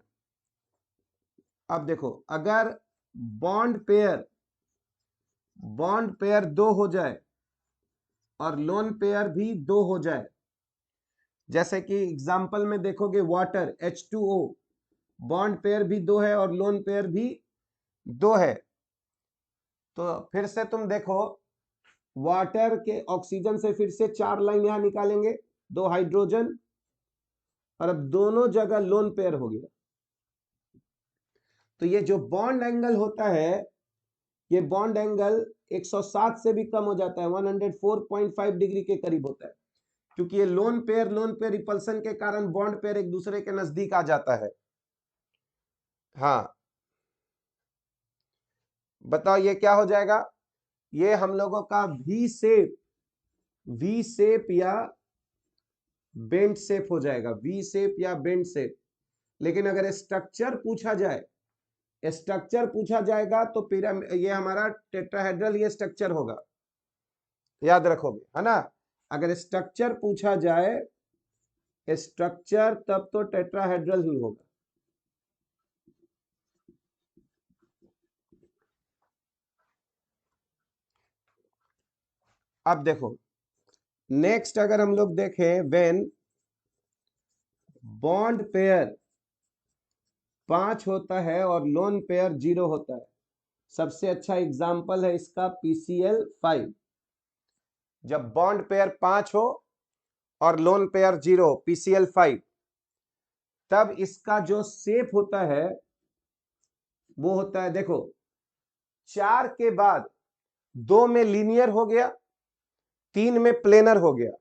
अब देखो, अगर बॉन्ड पेयर दो हो जाए और लोन पेयर भी दो हो जाए, जैसे कि एग्जांपल में देखोगे वाटर H2O, बॉन्ड पेयर भी दो है और लोन पेयर भी दो है। तो फिर से तुम देखो, वाटर के ऑक्सीजन से फिर से 4 लाइन यहां निकालेंगे, 2 हाइड्रोजन, और अब दोनों जगह लोन पेयर हो गया। तो ये जो बॉन्ड एंगल होता है, ये बॉन्ड एंगल 107 से भी कम हो जाता है, 104.5 डिग्री के करीब होता है, क्योंकि ये लोन पेयर रिपल्सन के कारण बॉन्ड पेयर एक दूसरे के नजदीक आ जाता है। हाँ, बताओ ये क्या हो जाएगा? ये हम लोगों का वी शेप या बेंड शेप हो जाएगा, वी शेप या बेंड शेप। लेकिन अगर स्ट्रक्चर पूछा जाएगा तो पिरामिड, ये हमारा टेट्राहेड्रल ये स्ट्रक्चर होगा, याद रखोगे, है ना? अगर स्ट्रक्चर पूछा जाए, स्ट्रक्चर, तब तो टेट्राहेड्रल ही होगा। अब देखो नेक्स्ट, अगर हम लोग देखें, व्हेन बॉन्ड पेयर 5 होता है और लोन पेयर 0 होता है, सबसे अच्छा एग्जाम्पल है इसका PCl5। जब बॉन्ड पेयर 5 हो और लोन पेयर 0, PCl5, तब इसका जो शेप होता है वो होता है, देखो, 4 के बाद 2 में लीनियर हो गया, 3 में प्लेनर हो गया,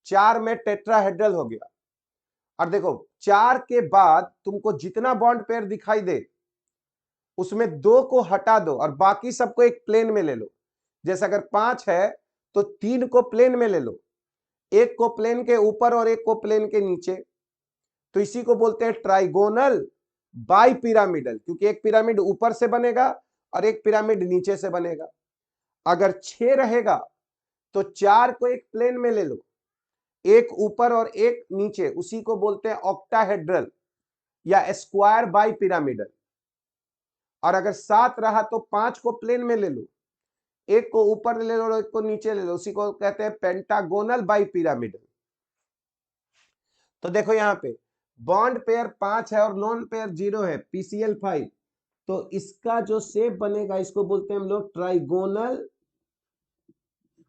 4 में टेट्राहेड्रल हो गया। और देखो 4 के बाद तुमको जितना बॉन्ड पेयर दिखाई दे उसमें 2 को हटा दो और बाकी सबको एक प्लेन में ले लो। जैसे अगर 5 है तो 3 को प्लेन में ले लो, एक को प्लेन के ऊपर और एक को प्लेन के नीचे। तो इसी को बोलते हैं ट्राइगोनल बाई पिरामिडल, क्योंकि एक पिरामिड ऊपर से बनेगा और एक पिरामिड नीचे से बनेगा। अगर 6 रहेगा तो 4 को एक प्लेन में ले लो, एक ऊपर और एक नीचे, उसी को बोलते हैं ऑक्टाहेड्रल या स्क्वायर बाई पिरामिडल। और अगर 7 रहा तो 5 को प्लेन में ले लो, एक को ऊपर ले लो और एक को नीचे ले लो, उसी को कहते हैं पेंटागोनल बाई पिरामिडल। तो देखो यहां पे बॉन्ड पेयर 5 है और लोन पेयर 0 है, PCl5, तो इसका जो शेप बनेगा इसको बोलते हैं हम लोग trigonal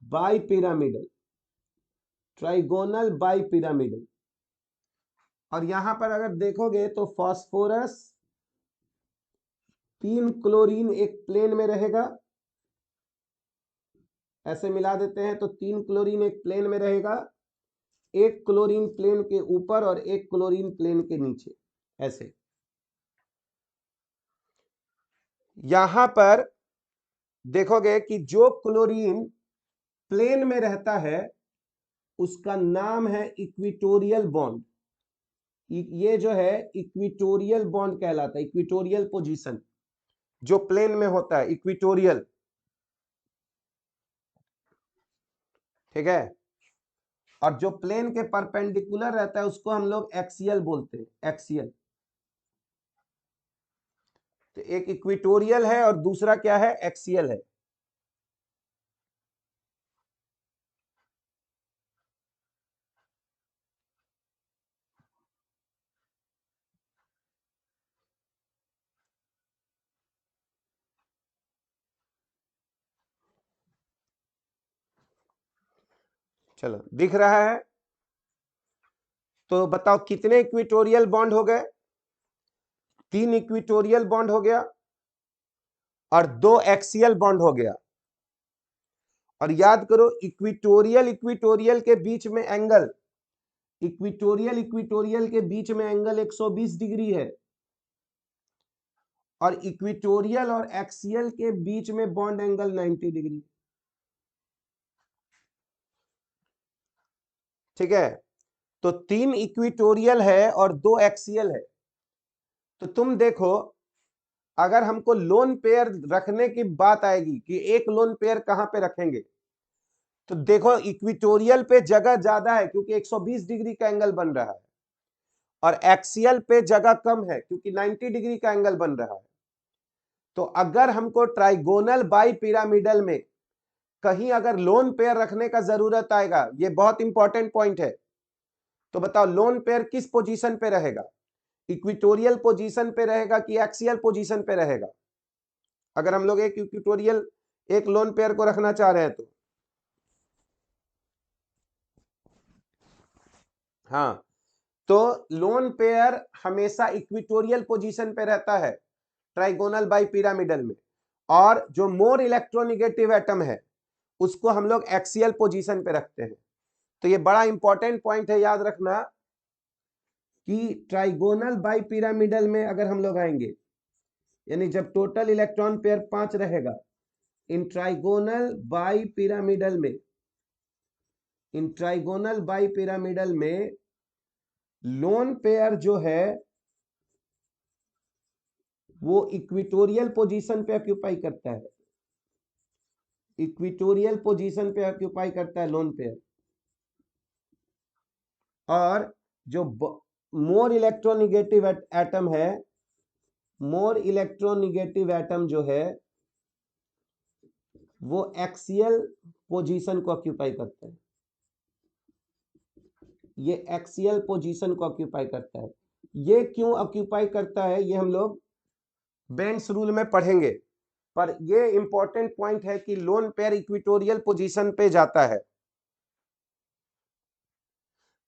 bi pyramidal, trigonal bi pyramidal. और यहां पर अगर देखोगे तो फास्फोरस 3 क्लोरीन एक प्लेन में रहेगा, ऐसे मिला देते हैं तो 3 क्लोरीन एक प्लेन में रहेगा, एक क्लोरीन प्लेन के ऊपर और एक क्लोरीन प्लेन के नीचे, ऐसे। यहां पर देखोगे कि जो क्लोरीन प्लेन में रहता है उसका नाम है इक्विटोरियल बॉन्ड। ये जो है इक्विटोरियल बॉन्ड कहलाता है, इक्विटोरियल पोजीशन जो प्लेन में होता है, इक्विटोरियल, ठीक है। और जो प्लेन के परपेंडिकुलर रहता है उसको हम लोग एक्सियल बोलते हैं, एक्सियल। तो एक इक्विटोरियल है और दूसरा क्या है, एक्सियल है। चलो दिख रहा है? तो बताओ कितने इक्विटोरियल बॉन्ड हो गए? 3 इक्विटोरियल बॉन्ड हो गया और 2 एक्सियल बॉन्ड हो गया। और याद करो इक्विटोरियल के बीच में एंगल, इक्विटोरियल के बीच में एंगल 120 डिग्री है, और इक्विटोरियल और एक्सियल के बीच में बॉन्ड एंगल 90 डिग्री, ठीक है। तो 3 इक्विटोरियल है और 2 एक्सियल है। तो तुम देखो, अगर हमको लोन पेयर रखने की बात आएगी कि एक लोन पेयर कहां पे रखेंगे, तो देखो इक्विटोरियल पे जगह ज्यादा है क्योंकि 120 डिग्री का एंगल बन रहा है, और एक्सियल पे जगह कम है क्योंकि 90 डिग्री का एंगल बन रहा है। तो अगर हमको ट्राइगोनल बाई पिरामिडल में कहीं अगर लोन पेयर रखने का जरूरत आएगा, ये बहुत इंपॉर्टेंट पॉइंट है, तो बताओ लोन पेयर किस पोजीशन पे रहेगा? इक्विटोरियल पोजीशन पे रहेगा कि एक्सियल पोजीशन पे रहेगा? अगर हम लोग एक इक्विटोरियल एक लोन पेयर को रखना चाह रहे हैं तो हाँ, तो लोन पेयर हमेशा इक्विटोरियल पोजीशन पे रहता है ट्राइगोनल बाई पिरामिडल में, और जो मोर इलेक्ट्रोनिगेटिव एटम है उसको हम लोग एक्सियल पोजीशन पे रखते हैं। तो ये बड़ा इंपॉर्टेंट पॉइंट है, याद रखना कि ट्राइगोनल बाई पिरामिडल में अगर हम लोग आएंगे, यानी जब टोटल इलेक्ट्रॉन पेयर 5 रहेगा, इन ट्राइगोनल बाई पिरामिडल में, इन ट्राइगोनल बाई पिरामिडल में लोन पेयर जो है वो इक्विटोरियल पोजीशन पे ऑक्यूपाई करता है, इक्विटोरियल पोजीशन पे ऑक्यूपाई करता है लोन पेयर। और जो मोर इलेक्ट्रोनिगेटिव एटम है, मोर इलेक्ट्रोनिगेटिव एटम जो है वो एक्सियल पोजीशन को ऑक्यूपाई करता है, ये एक्सियल पोजीशन को ऑक्यूपाई करता है। ये क्यों ऑक्यूपाई करता है ये हम लोग बेंस रूल में पढ़ेंगे, पर ये इंपॉर्टेंट पॉइंट है कि लोन पेयर इक्विटोरियल पोजीशन पे जाता है।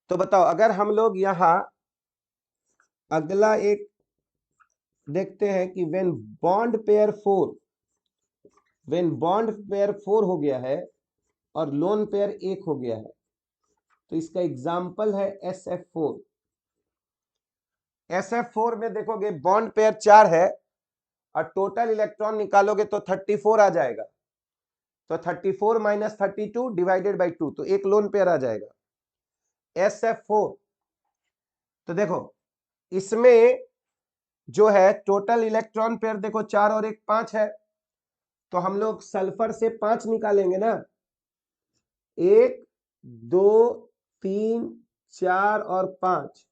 तो बताओ अगर हम लोग यहां अगला एक देखते हैं कि when bond pair 4, when bond pair 4 हो गया है और लोन पेयर 1 हो गया है, तो इसका एग्जाम्पल है SF4। SF4 में देखोगे बॉन्ड पेयर 4 है और टोटल इलेक्ट्रॉन निकालोगे तो 34 आ जाएगा, तो 34 माइनस 32 डिवाइडेड बाई 2, तो एक लोन पेयर आ जाएगा SF4। तो देखो इसमें जो है टोटल इलेक्ट्रॉन पेयर देखो 4 और 1 5 है, तो हम लोग सल्फर से 5 निकालेंगे ना, 1 2 3 4 और 5,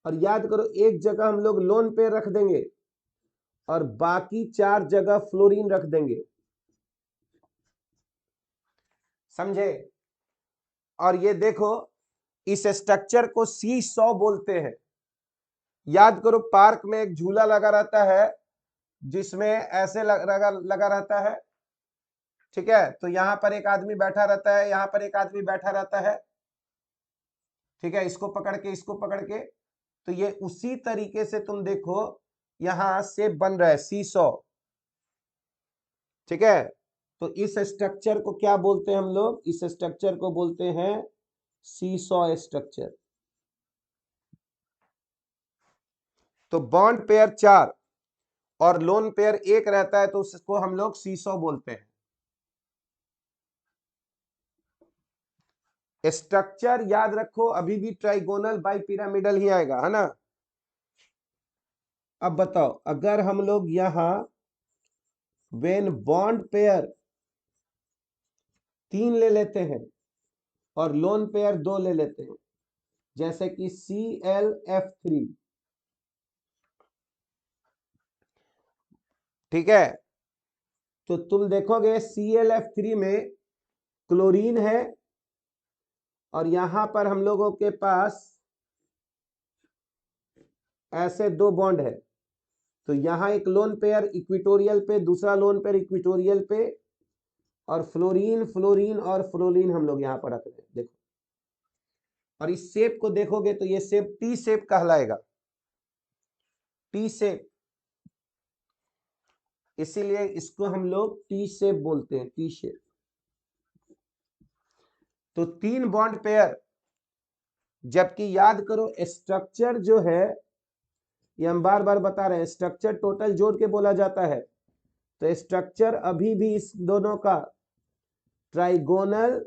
और याद करो एक जगह हम लोग लोन पेयर रख देंगे और बाकी 4 जगह फ्लोरीन रख देंगे, समझे? और ये देखो इस स्ट्रक्चर को C100 बोलते हैं। याद करो पार्क में एक झूला लगा रहता है जिसमें ऐसे लगा रहता है, ठीक है, तो यहां पर एक आदमी बैठा रहता है, यहां पर एक आदमी बैठा रहता है, ठीक है, इसको पकड़ के इसको पकड़ के, तो ये उसी तरीके से तुम देखो यहां शेप बन रहा है C100, ठीक है। तो इस स्ट्रक्चर को क्या बोलते हैं हम लोग? इस स्ट्रक्चर को बोलते हैं C100 स्ट्रक्चर। तो बॉन्ड पेयर 4 और लोन पेयर 1 रहता है तो उसको हम लोग C100 बोलते हैं। स्ट्रक्चर याद रखो अभी भी ट्राइगोनल बाई पिरामिडल ही आएगा, है ना। अब बताओ अगर हम लोग यहां वेन बॉन्ड पेयर 3 ले लेते हैं और लोन पेयर 2 ले लेते हैं, जैसे कि ClF3, ठीक है, तो तुम देखोगे ClF3 में क्लोरीन है और यहां पर हम लोगों के पास ऐसे 2 बॉन्ड है, तो यहां एक लोन पेयर इक्विटोरियल पे, दूसरा लोन पेयर इक्विटोरियल पे, और फ्लोरीन फ्लोरीन और फ्लोरीन हम लोग यहां पर रख रहे हैं, देखो। और इस शेप को देखोगे तो ये शेप टी शेप कहलाएगा, टी शेप, इसीलिए इसको हम लोग टी शेप बोलते हैं, टी शेप। तो 3 बॉन्ड पेयर, जबकि याद करो स्ट्रक्चर जो है, ये हम बार बार बता रहे हैं, स्ट्रक्चर टोटल जोड़ के बोला जाता है, तो स्ट्रक्चर अभी भी इस दोनों का ट्राइगोनल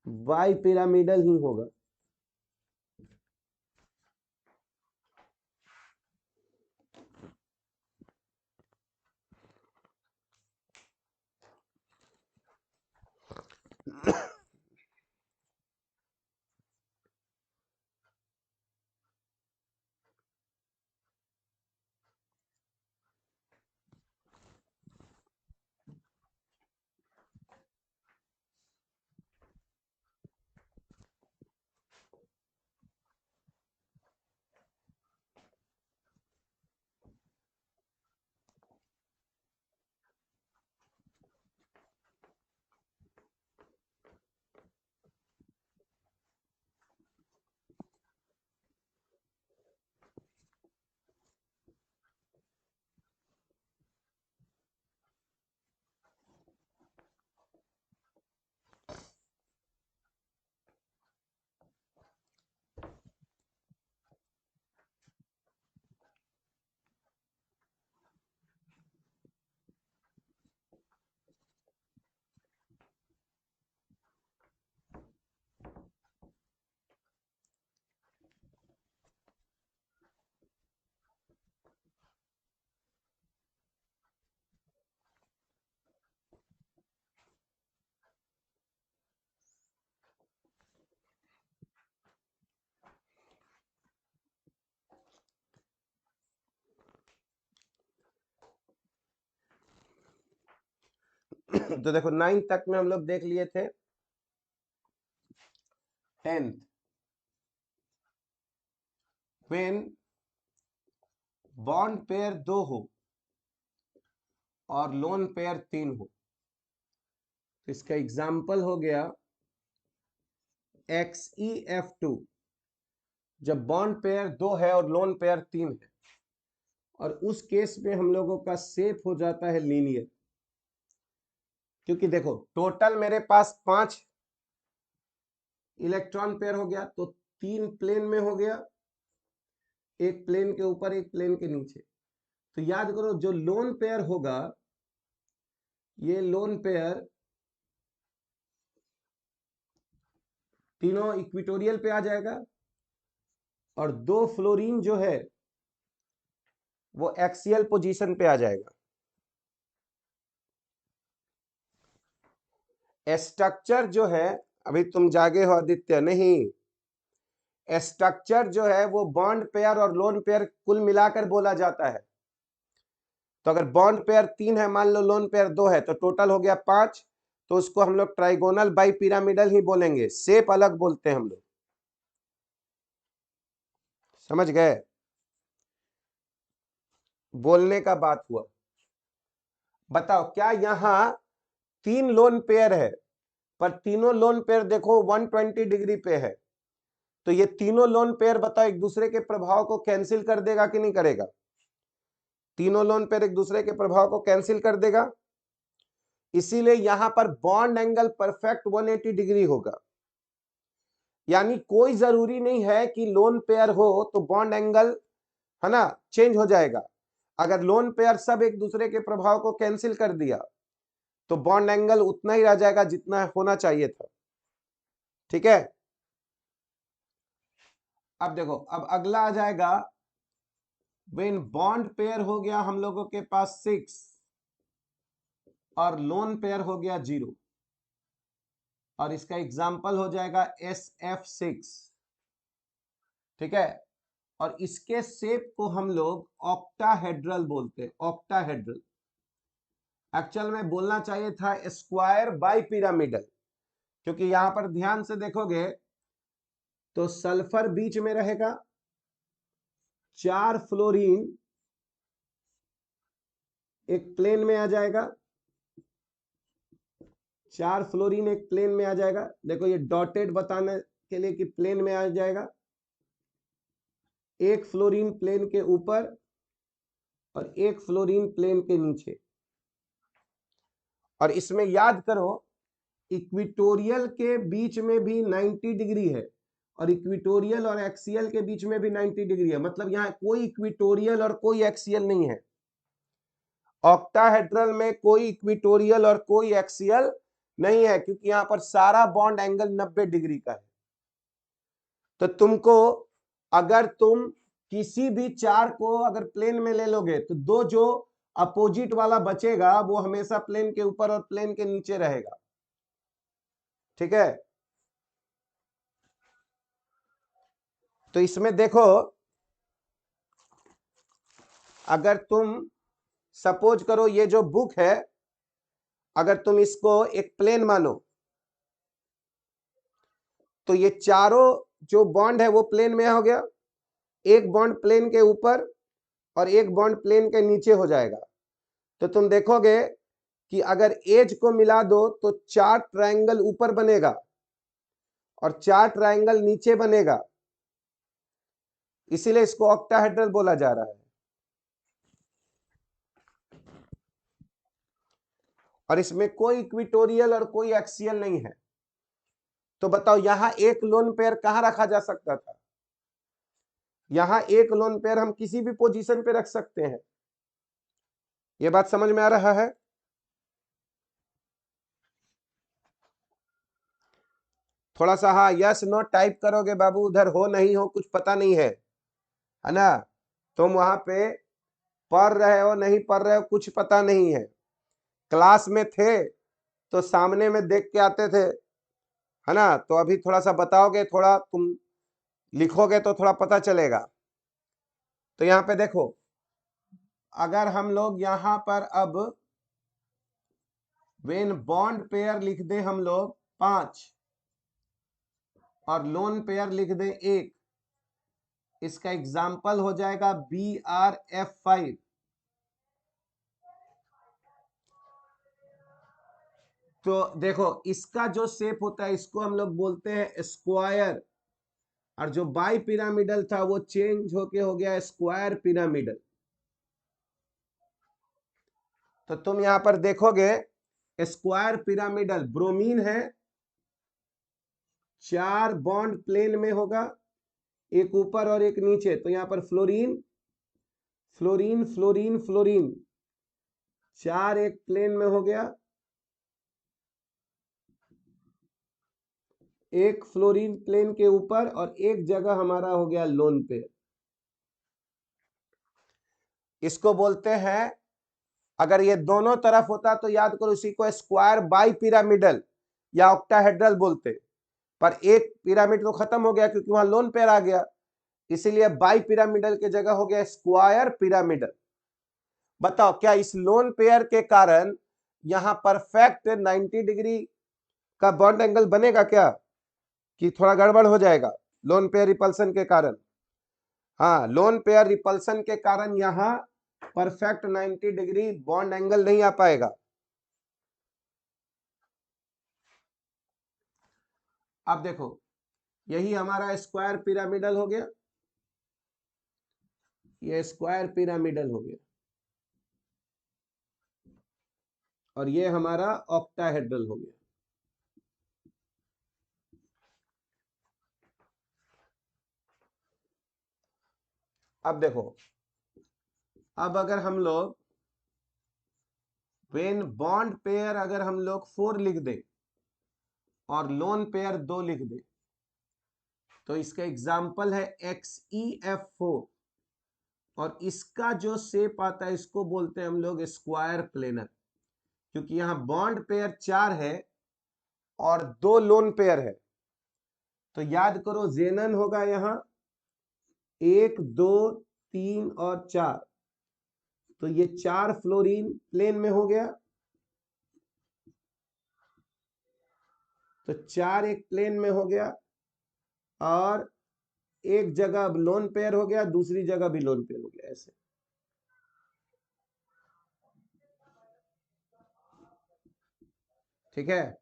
बाई पिरामिडल ही होगा। तो देखो 9 तक में हम लोग देख लिए थे। 10th, व्हेन बॉन्ड पेयर 2 हो और लोन पेयर 3 हो। इसका एग्जाम्पल हो गया XEF2, जब बॉन्ड पेयर 2 है और लोन पेयर 3 है, और उस केस में हम लोगों का शेप हो जाता है लीनियर। क्योंकि देखो टोटल मेरे पास 5 इलेक्ट्रॉन पेयर हो गया, तो 3 प्लेन में हो गया, एक प्लेन के ऊपर एक प्लेन के नीचे। तो याद करो जो लोन पेयर होगा, ये लोन पेयर तीनों इक्विटोरियल पे आ जाएगा, और 2 फ्लोरीन जो है वो एक्सियल पोजीशन पे आ जाएगा। स्ट्रक्चर जो है, अभी तुम जागे हो आदित्य? नहीं, स्ट्रक्चर जो है वो बॉन्ड पेयर और लोन पेयर कुल मिलाकर बोला जाता है। तो अगर बॉन्ड पेयर 3 है, मान लो लोन पेयर 2 है, तो टोटल हो गया 5, तो उसको हम लोग ट्राइगोनल बाई पिरामिडल ही बोलेंगे, शेप अलग बोलते हैं हम लोग। समझ गए? बोलने का बात हुआ। बताओ क्या यहां 3 लोन पेयर है, पर तीनों लोन पेयर देखो 120 डिग्री पे है, तो ये तीनों लोन पेयर बताओ एक दूसरे के प्रभाव को कैंसिल कर देगा कि नहीं करेगा? तीनों लोन पेयर एक दूसरे के प्रभाव को कैंसिल कर देगा, इसीलिए यहां पर बॉन्ड एंगल परफेक्ट 180 डिग्री होगा। यानी कोई जरूरी नहीं है कि लोन पेयर हो तो बॉन्ड एंगल, है ना, चेंज हो जाएगा। अगर लोन पेयर सब एक दूसरे के प्रभाव को कैंसिल कर दिया तो बॉन्ड एंगल उतना ही रह जाएगा जितना होना चाहिए था। ठीक है, अब देखो, अब अगला आ जाएगा व्हेन बॉन्ड पेयर हो गया हम लोगों के पास 6 और लोन पेयर हो गया 0, और इसका एग्जाम्पल हो जाएगा SF6। ठीक है, और इसके शेप को हम लोग ऑक्टाहेड्रल बोलते हैं, ऑक्टाहेड्रल। एक्चुअल में बोलना चाहिए था स्क्वायर बाई पिरामिडल, क्योंकि यहां पर ध्यान से देखोगे तो सल्फर बीच में रहेगा, 4 फ्लोरीन एक प्लेन में आ जाएगा, 4 फ्लोरीन एक प्लेन में आ जाएगा। देखो ये डॉटेड बताने के लिए कि प्लेन में आ जाएगा, एक फ्लोरीन प्लेन के ऊपर और एक फ्लोरीन प्लेन के नीचे। और इसमें याद करो इक्विटोरियल के बीच में भी 90 डिग्री है, और इक्विटोरियल और एक्सियल के बीच में भी 90 डिग्री है, मतलब यहां कोई इक्विटोरियल और कोई एक्सियल नहीं है। ऑक्टाहेड्रल में कोई इक्विटोरियल और कोई एक्सियल नहीं है, क्योंकि यहां पर सारा बॉन्ड एंगल 90 डिग्री का है। तो तुमको, अगर तुम किसी भी चार को अगर प्लेन में ले लोगे तो दो जो अपोजिट वाला बचेगा वो हमेशा प्लेन के ऊपर और प्लेन के नीचे रहेगा। ठीक है, तो इसमें देखो, अगर तुम सपोज करो ये जो बुक है, अगर तुम इसको एक प्लेन मानो, तो ये चारों जो बॉन्ड है वो प्लेन में हो गया, एक बॉन्ड प्लेन के ऊपर और एक बॉन्ड प्लेन के नीचे हो जाएगा। तो तुम देखोगे कि अगर एज को मिला दो तो 4 ट्रायंगल ऊपर बनेगा और 4 ट्रायंगल नीचे बनेगा, इसीलिए इसको ऑक्टाहेड्रल बोला जा रहा है। और इसमें कोई इक्विटोरियल और कोई एक्सियल नहीं है। तो बताओ यहां एक लोन पेयर कहां रखा जा सकता था? यहां एक लोन पेयर हम किसी भी पोजीशन पे रख सकते हैं। यह बात समझ में आ रहा है? थोड़ा सा हाँ यस नो टाइप करोगे बाबू, उधर हो नहीं हो कुछ पता नहीं है ना, तुम वहां पे पढ़ रहे हो नहीं पढ़ रहे हो कुछ पता नहीं है। क्लास में थे तो सामने में देख के आते थे, है ना, तो अभी थोड़ा सा बताओगे, थोड़ा तुम लिखोगे तो थोड़ा पता चलेगा। तो यहाँ पे देखो, अगर हम लोग यहाँ पर अब व्हेन बॉन्ड पेयर लिख दें हम लोग 5 और लोन पेयर लिख दें 1, इसका एग्जाम्पल हो जाएगा BRF5। तो देखो इसका जो शेप होता है इसको हम लोग बोलते हैं स्क्वायर, और जो बाई पिरामिडल था वो चेंज होके हो गया स्क्वायर पिरामिडल। तो तुम यहां पर देखोगे स्क्वायर पिरामिडल ब्रोमीन है, 4 बॉन्ड प्लेन में होगा, एक ऊपर और एक नीचे। तो यहां पर फ्लोरीन फ्लोरीन फ्लोरीन फ्लोरीन 4 एक प्लेन में हो गया, एक फ्लोरीन प्लेन के ऊपर और एक जगह हमारा हो गया लोन पेयर। इसको बोलते हैं, अगर ये दोनों तरफ होता तो याद करो इसी को स्क्वायर बाई पिरामिडल या ऑक्टाहेड्रल बोलते, पर एक पिरामिड तो खत्म हो गया क्योंकि वहां लोन पेयर आ गया, इसीलिए बाई पिरामिडल के जगह हो गया स्क्वायर पिरामिडल। बताओ क्या इस लोन पेयर के कारण यहां परफेक्ट 90 डिग्री का बॉन्ड एंगल बनेगा क्या, कि थोड़ा गड़बड़ हो जाएगा लोन पेयर रिपल्सन के कारण? हाँ, लोन पेयर रिपल्सन के कारण यहां परफेक्ट 90 डिग्री बॉन्ड एंगल नहीं आ पाएगा। अब देखो यही हमारा स्क्वायर पिरामिडल हो गया, ये स्क्वायर पिरामिडल हो गया, और ये हमारा ऑक्टाहेड्रल हो गया। अब देखो, अब अगर हम लोग व्हेन बॉन्ड पेयर अगर हम लोग 4 लिख दें और लोन पेयर 2 लिख दें, तो इसका एग्जाम्पल है XeF4, और इसका जो शेप आता है इसको बोलते हैं हम लोग स्क्वायर प्लेनर, क्योंकि यहां बॉन्ड पेयर 4 है और 2 लोन पेयर है। तो याद करो जेनन होगा यहां 1 2 3 और 4, तो ये 4 फ्लोरीन प्लेन में हो गया, तो 4 एक प्लेन में हो गया, और एक जगह लोन पेयर हो गया, दूसरी जगह भी लोन पेयर हो गया, ऐसे। ठीक है,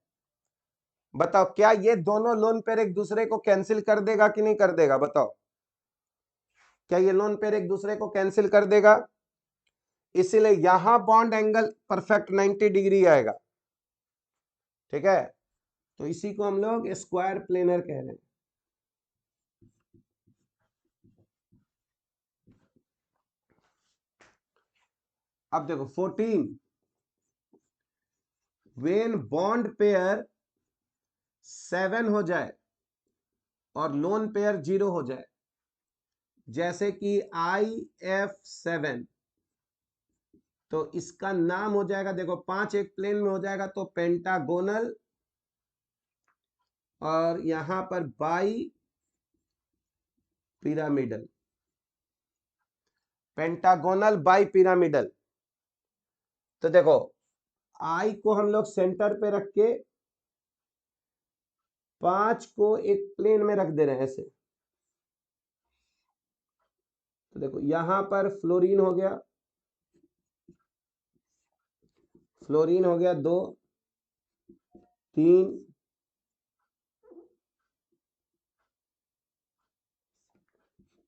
बताओ क्या ये दोनों लोन पेयर एक दूसरे को कैंसिल कर देगा कि नहीं कर देगा? बताओ क्या ये लोन पेयर एक दूसरे को कैंसिल कर देगा? इसीलिए यहां बॉन्ड एंगल परफेक्ट 90 डिग्री आएगा। ठीक है, तो इसी को हम लोग स्क्वायर प्लेनर कह रहे हैं। अब देखो 14, व्हेन बॉन्ड पेयर 7 हो जाए और लोन पेयर 0 हो जाए, जैसे कि IF7, तो इसका नाम हो जाएगा, देखो 5 एक प्लेन में हो जाएगा तो पेंटागोनल, और यहां पर bi pyramidal, pentagonal bi pyramidal. तो देखो आई को हम लोग सेंटर पे रख के 5 को एक प्लेन में रख दे रहे हैं ऐसे। तो देखो यहां पर फ्लोरीन हो गया, फ्लोरीन हो गया 2 3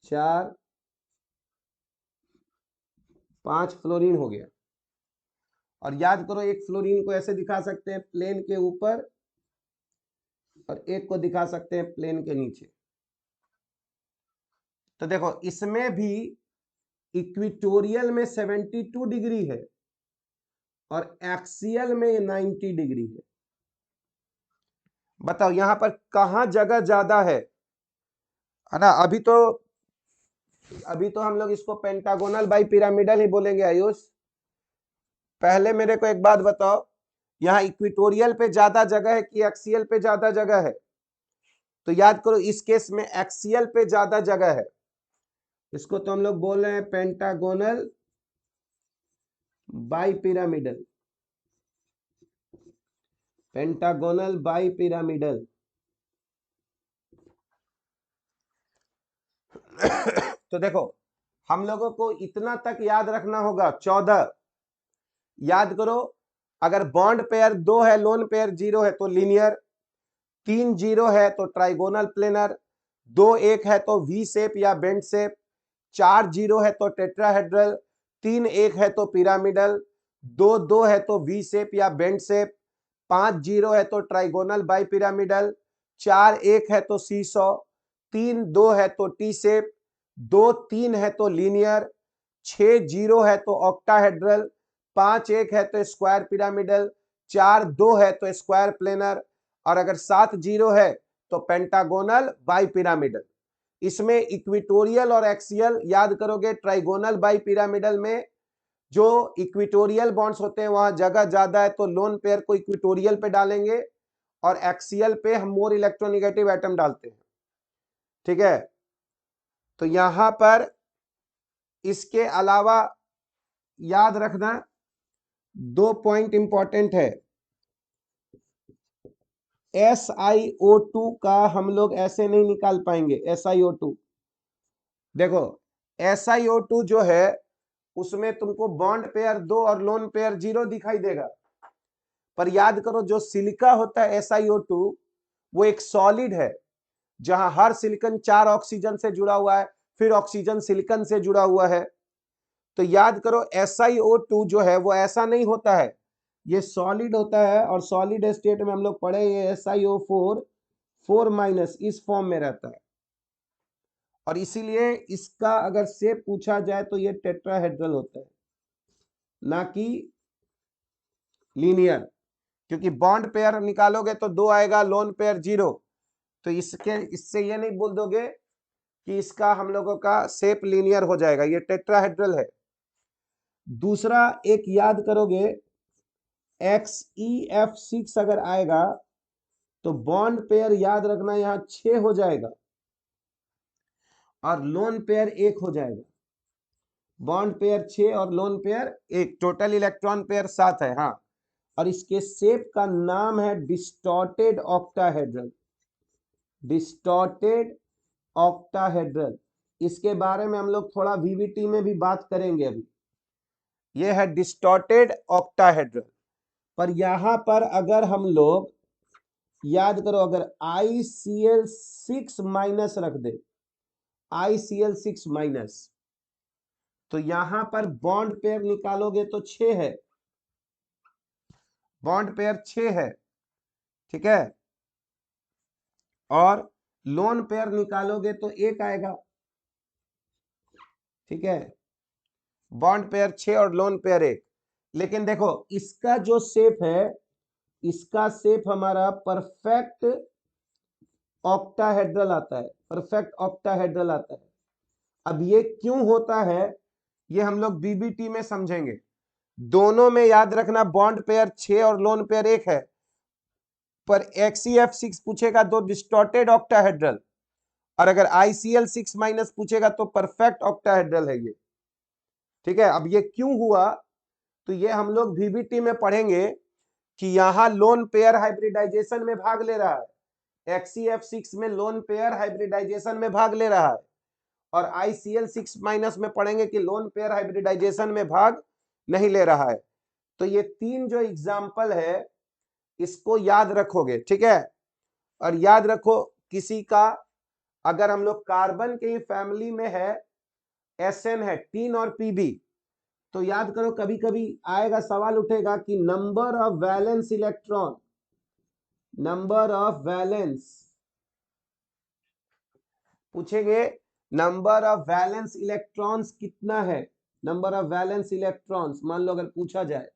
4 5 फ्लोरीन हो गया। और याद करो एक फ्लोरीन को ऐसे दिखा सकते हैं प्लेन के ऊपर, और एक को दिखा सकते हैं प्लेन के नीचे। तो देखो इसमें भी इक्विटोरियल में 72 डिग्री है और एक्सियल में 90 डिग्री है। बताओ यहां पर कहां जगह ज्यादा है ना? अभी तो हम लोग इसको पेंटागोनल बाई पिरामिडल ही बोलेंगे आयुष। पहले मेरे को एक बात बताओ, यहाँ इक्विटोरियल पे ज्यादा जगह है कि एक्सियल पे ज्यादा जगह है? तो याद करो इस केस में एक्सियल पे ज्यादा जगह है, इसको तो हम लोग बोल रहे हैं pentagonal bi pyramidal. Pentagonal bi pyramidal. तो देखो हम लोगों को इतना तक याद रखना होगा 14। याद करो, अगर बॉन्ड पेयर 2 है, लोन पेयर 0 है तो लीनियर, 3 0 है तो ट्राइगोनल प्लेनर, 2 1 है तो वी शेप या बेंड शेप, 4 0 है तो टेट्राहेड्रल, 3 1 है तो पिरामिडल, 2 2 है तो वी शेप या बेंड शेप, 5 0 है तो ट्राइगोनल बाई पिरामिडल, 4 1 है तो सीसॉ, 3 2 है तो टी शेप, 2 3 है तो लीनियर, 6 0 है तो ऑक्टाहेड्रल, 5 1 है तो स्क्वायर पिरामिडल, 4 2 है तो स्क्वायर प्लेनर, और अगर 7 0 है तो पेंटागोनल बाई पिरामिडल। इसमें इक्विटोरियल और एक्सियल याद करोगे। ट्राइगोनल बाई पिरामिडल में जो इक्विटोरियल बॉन्ड्स होते हैं वहां जगह ज्यादा है तो लोन पेयर को इक्विटोरियल पे डालेंगे, और एक्सियल पे हम मोर इलेक्ट्रोनेगेटिव एटम डालते हैं। ठीक है, तो यहां पर इसके अलावा याद रखना 2 पॉइंट इंपॉर्टेंट है। SiO2 का हम लोग ऐसे नहीं निकाल पाएंगे। SiO2 देखो, SiO2 जो है उसमें तुमको बॉन्ड पेयर 2 और लोन पेयर 0 दिखाई देगा, पर याद करो जो सिलिका होता है SiO2 वो एक सॉलिड है, जहां हर सिलिकन 4 ऑक्सीजन से जुड़ा हुआ है, फिर ऑक्सीजन सिलिकन से जुड़ा हुआ है। तो याद करो SiO2 जो है वो ऐसा नहीं होता है, ये सॉलिड होता है, और सॉलिड स्टेट में हम लोग पढ़े ये SiO4 4 माइनस इस फॉर्म में रहता है, और इसीलिए इसका अगर शेप पूछा जाए तो ये टेट्राहेड्रल होता है, ना कि लीनियर। क्योंकि बॉन्ड पेयर निकालोगे तो 2 आएगा, लोन पेयर 0, तो इससे ये नहीं बोल दोगे कि इसका हम लोगों का शेप लीनियर हो जाएगा, ये टेट्राहेड्रल है। दूसरा एक याद करोगे, XeF6 अगर आएगा तो बॉन्ड पेयर याद रखना यहां 6 हो जाएगा और लोन पेयर 1 हो जाएगा। बॉन्ड पेयर 6 और lone pair 1, total electron pair 7 है। हाँ, और इसके शेप का नाम है डिस्टॉर्टेड ऑक्टाहेड्रल। डिस्टॉर्टेड ऑक्टाहेड्रल, इसके बारे में हम लोग थोड़ा VVT में भी बात करेंगे। अभी ये है डिस्टॉर्टेड ऑक्टाहेड्रल। पर यहां पर अगर हम लोग याद करो, अगर ICl6 माइनस रख दे, ICl6 माइनस, तो यहां पर बॉन्ड पेयर निकालोगे तो 6 है, बॉन्ड पेयर 6 है। ठीक है, और लोन पेयर निकालोगे तो 1 आएगा। ठीक है, बॉन्ड पेयर 6 और लोन पेयर 1। लेकिन देखो इसका जो शेप है, इसका शेप हमारा परफेक्ट ऑक्टाहेड्रल आता है, परफेक्ट ऑक्टाहेड्रल आता है। अब ये क्यों होता है ये हम लोग BBT में समझेंगे। दोनों में याद रखना बॉन्ड पेयर 6 और लोन पेयर 1 है, पर XeF6 पूछेगा तो डिस्टॉर्टेड ऑक्टाहेड्रल, और अगर ICl6 माइनस पूछेगा तो परफेक्ट ऑक्टाहेड्रल है ये। ठीक है, अब ये क्यों हुआ तो ये हम लोग VBT में पढ़ेंगे कि यहां लोन पेयर हाइब्रिडाइजेशन में भाग ले रहा है। XeF6 में लोन पेयर हाइब्रिडाइजेशन में भाग ले रहा है, और ICl6 माइनस में पढ़ेंगे कि लोन पेयर हाइब्रिडाइजेशन में भाग नहीं ले रहा है। तो ये 3 जो एग्जाम्पल है इसको याद रखोगे। ठीक है, और याद रखो किसी का अगर हम लोग कार्बन के ही फैमिली में है, SN है, टीन और PB, तो याद करो कभी कभी आएगा सवाल उठेगा कि number of valence electron, number of valence पूछेंगे, नंबर ऑफ वैलेंस इलेक्ट्रॉन्स कितना है, नंबर ऑफ वैलेंस इलेक्ट्रॉन्स मान लो अगर पूछा जाए,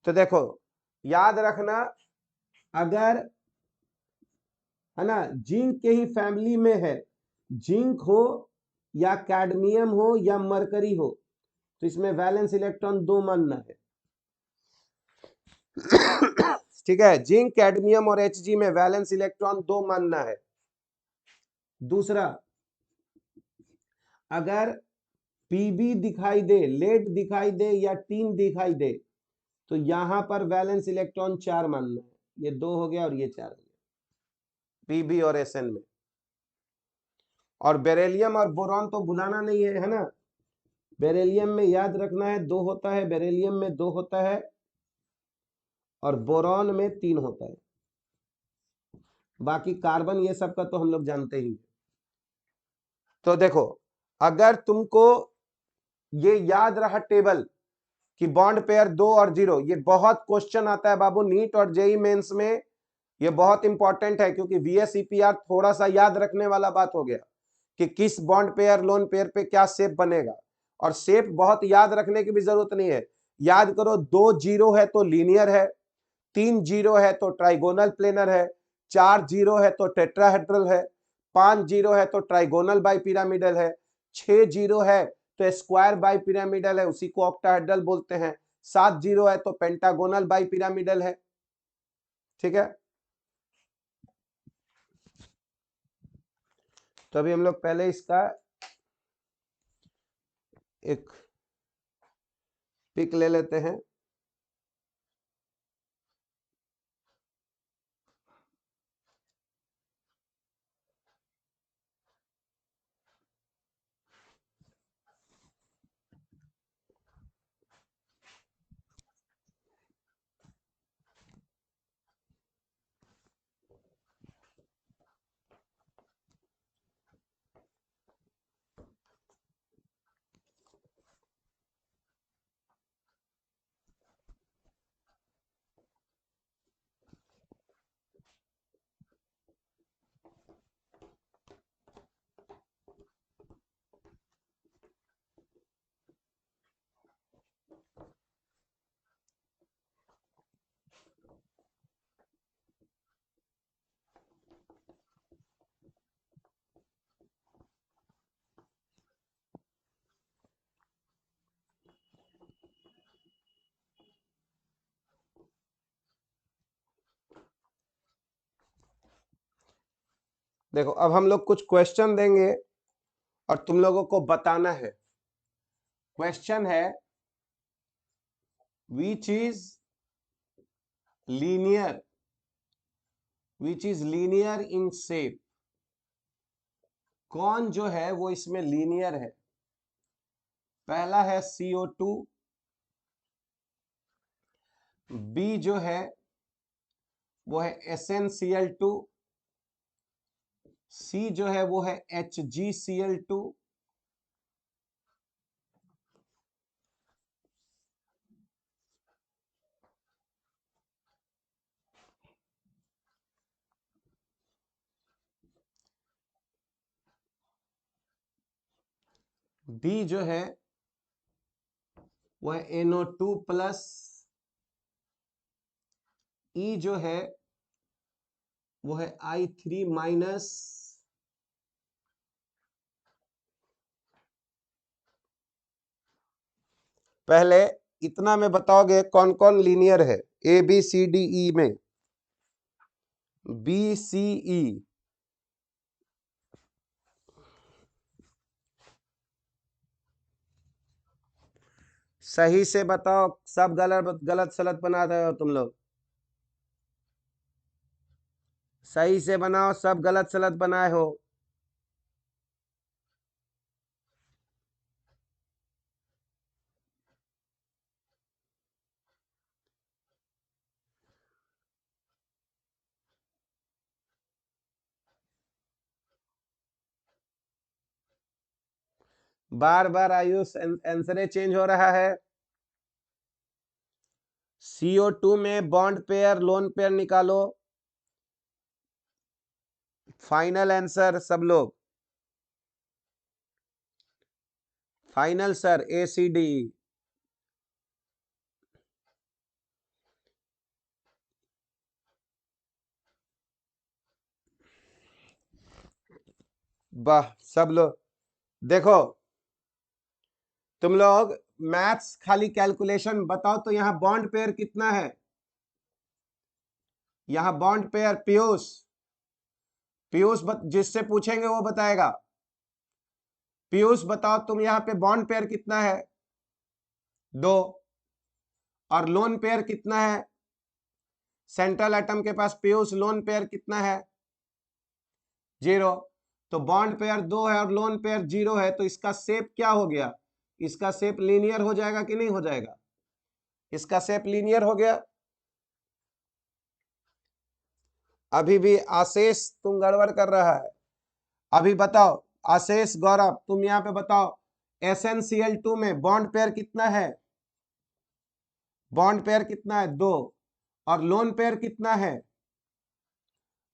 तो देखो याद रखना अगर है ना जिंक के ही फैमिली में है, जिंक हो या कैडमियम हो या मरकरी हो, तो इसमें वैलेंस इलेक्ट्रॉन 2 मानना है। ठीक है, जिंक कैडमियम और Hg में वैलेंस इलेक्ट्रॉन 2 मानना है। दूसरा, अगर Pb दिखाई दे, लेड दिखाई दे या टीन दिखाई दे, तो यहां पर वैलेंस इलेक्ट्रॉन 4 मानना है, ये 2 हो गया और ये 4 हो गया पीबी और एसएन में। और बेरिलियम और बोरॉन तो भुलाना नहीं है ना। बेरिलियम में याद रखना है 2 होता है, बेरिलियम में 2 होता है और बोरॉन में 3 होता है। बाकी कार्बन ये सब का तो हम लोग जानते ही। तो देखो, अगर तुमको ये याद रहा टेबल कि बॉन्ड पेयर 2 और 0, ये बहुत क्वेश्चन आता है बाबू नीट और जेई मेंस में, ये बहुत इंपॉर्टेंट है क्योंकि वीएसईपीआर थोड़ा सा याद रखने वाला बात हो गया कि किस बॉन्ड पेयर लोन पेयर पे क्या शेप बनेगा। और शेप बहुत याद रखने की भी जरूरत नहीं है, याद करो 2 जीरो है तो लीनियर है, 3 जीरो है तो ट्राइगोनल प्लेनर है, 4 जीरो है तो टेट्राहेड्रल है, 5 जीरो है तो ट्राइगोनल बाइपिरामिडल है, 6 जीरो है तो स्क्वायर बाइपिरामिडल है, उसी को ऑक्टाहेड्रल बोलते हैं, 7 जीरो है तो पेंटागोनल बाइपिरामिडल है। ठीक है, तो अभी हम लोग पहले इसका एक पिक ले लेते हैं। देखो, अब हम लोग कुछ क्वेश्चन देंगे और तुम लोगों को बताना है। क्वेश्चन है which is linear, which is linear in shape, कौन जो है वो इसमें लीनियर है। पहला है CO2, बी जो है वो है SnCl2, सी जो है वो है HgCl2, डी जो है वो है NO2+, ई जो है वो है I3-। पहले इतना में बताओगे कौन कौन लीनियर है, ABCDE में BCE। सही से बताओ, सब गलत गलत सलत बना रहे हो तुम लोग। सही से बनाओ, सब गलत सलत बनाए हो। बार बार आयुष आंसर चेंज हो रहा है। CO2 में बॉन्ड पेयर लोन पेयर निकालो, फाइनल आंसर सब लोग, फाइनल सर ACD। वाह, सब लोग देखो, तुम लोग मैथ्स खाली कैलकुलेशन बताओ तो यहां बॉन्ड पेयर कितना है, यहां बॉन्ड पेयर पीयूष, पीयूष जिससे पूछेंगे वो बताएगा। पीयूष बताओ तुम, यहां पे बॉन्ड पेयर कितना है, 2। और लोन पेयर कितना है? सेंट्रल एटम के पास पीयूष लोन पेयर कितना है? 0। तो बॉन्ड पेयर 2 है और लोन पेयर 0 है, तो इसका शेप क्या हो गया? इसका शेप लीनियर हो जाएगा कि नहीं हो जाएगा? इसका शेप लीनियर हो गया। अभी भी आशेष तुम गड़बड़ कर रहा है। अभी बताओ आशेष, गौरव, तुम यहाँ पे बताओ SnCl2 में बॉन्ड पेयर कितना है? बॉन्ड पेयर कितना है? 2। और लोन पेयर कितना है?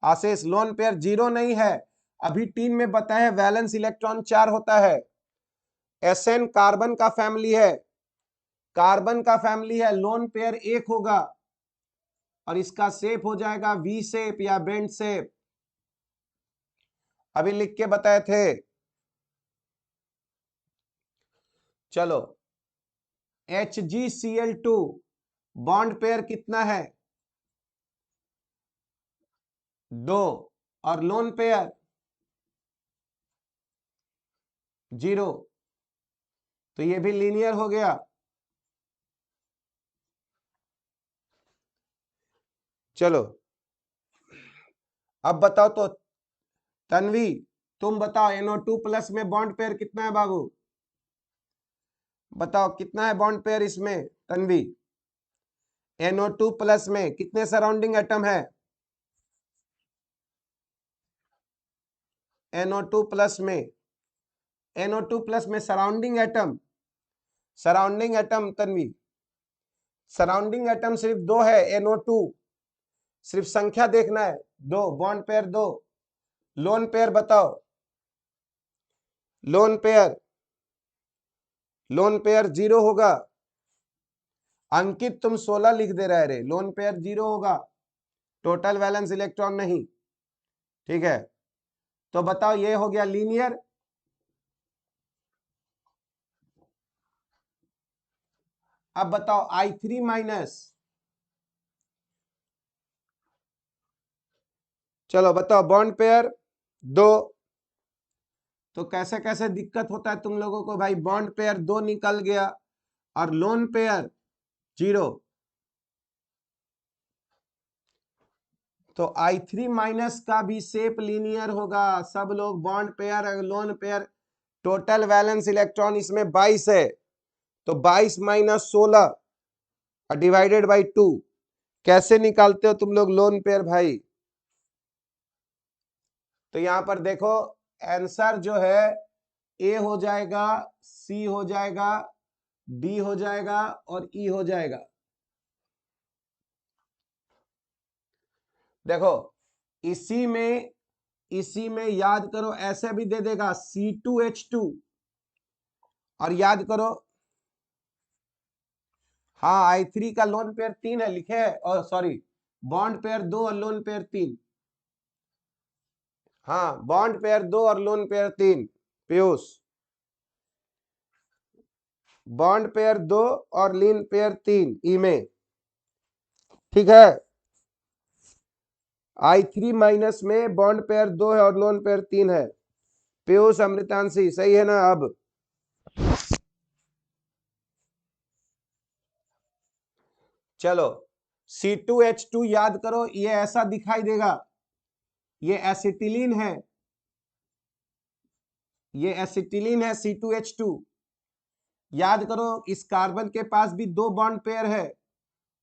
आशेष लोन पेयर 0 नहीं है। अभी 3 में बताए वैलेंस इलेक्ट्रॉन 4 होता है। Sn कार्बन का फैमिली है, कार्बन का फैमिली है, लोन पेयर 1 होगा और इसका शेप हो जाएगा वी शेप या बेंड शेप। अभी लिख के बताए थे। चलो HgCl2 बॉन्ड पेयर कितना है? 2। और लोन पेयर 0। तो ये भी लीनियर हो गया। चलो अब बताओ तो तन्वी, तुम बताओ NO2 प्लस में बॉन्ड पेयर कितना है बाबू? बताओ कितना है बॉन्ड पेयर इसमें तन्वी? NO2 प्लस में कितने सराउंडिंग एटम है? NO2 प्लस में, NO2 प्लस में surrounding atom Tanvi, surrounding atom सिर्फ 2 है। NO2 सिर्फ संख्या देखना है, 2 बॉन्ड पेयर 2। लोन पेयर बताओ, लोन पेयर 0 होगा। अंकित तुम 16 लिख दे रहे रे, लोन पेयर 0 होगा, टोटल वैलेंस इलेक्ट्रॉन नहीं। ठीक है, तो बताओ ये हो गया लीनियर। अब बताओ I3 माइनस, चलो बताओ बॉन्ड पेयर 2। तो कैसे कैसे दिक्कत होता है तुम लोगों को भाई? बॉन्ड पेयर 2 निकल गया और लोन पेयर 0। तो I3 माइनस का भी शेप लीनियर होगा। सब लोग bond pair lone pair, total valence electron इसमें 22 है, तो 22 माइनस 16 डिवाइडेड बाई 2। कैसे निकालते हो तुम लोग लोन पेयर भाई? तो यहां पर देखो आंसर जो है ए हो जाएगा, सी हो जाएगा, डी हो जाएगा और ई हो जाएगा। देखो इसी में याद करो ऐसे भी दे देगा C2H2। और याद करो, हाँ I3 का लोन पेयर 3 है लिखे है, और सॉरी बॉन्ड पेयर 2 और लोन पेयर 3। हाँ बॉन्ड पेयर 2 और lone pair 3 Piyush, bond pair 2 और लोन पेयर 3 ई में। ठीक है, I3 माइनस में बॉन्ड पेयर 2 है और लोन पेयर 3 है। पीयूष अमृतांशी सही है ना? अब चलो C2H2 याद करो, ये ऐसा दिखाई देगा, ये एसिटिलीन है, ये एसिटिलीन है C2H2। याद करो इस कार्बन के पास भी 2 बॉन्ड पेयर है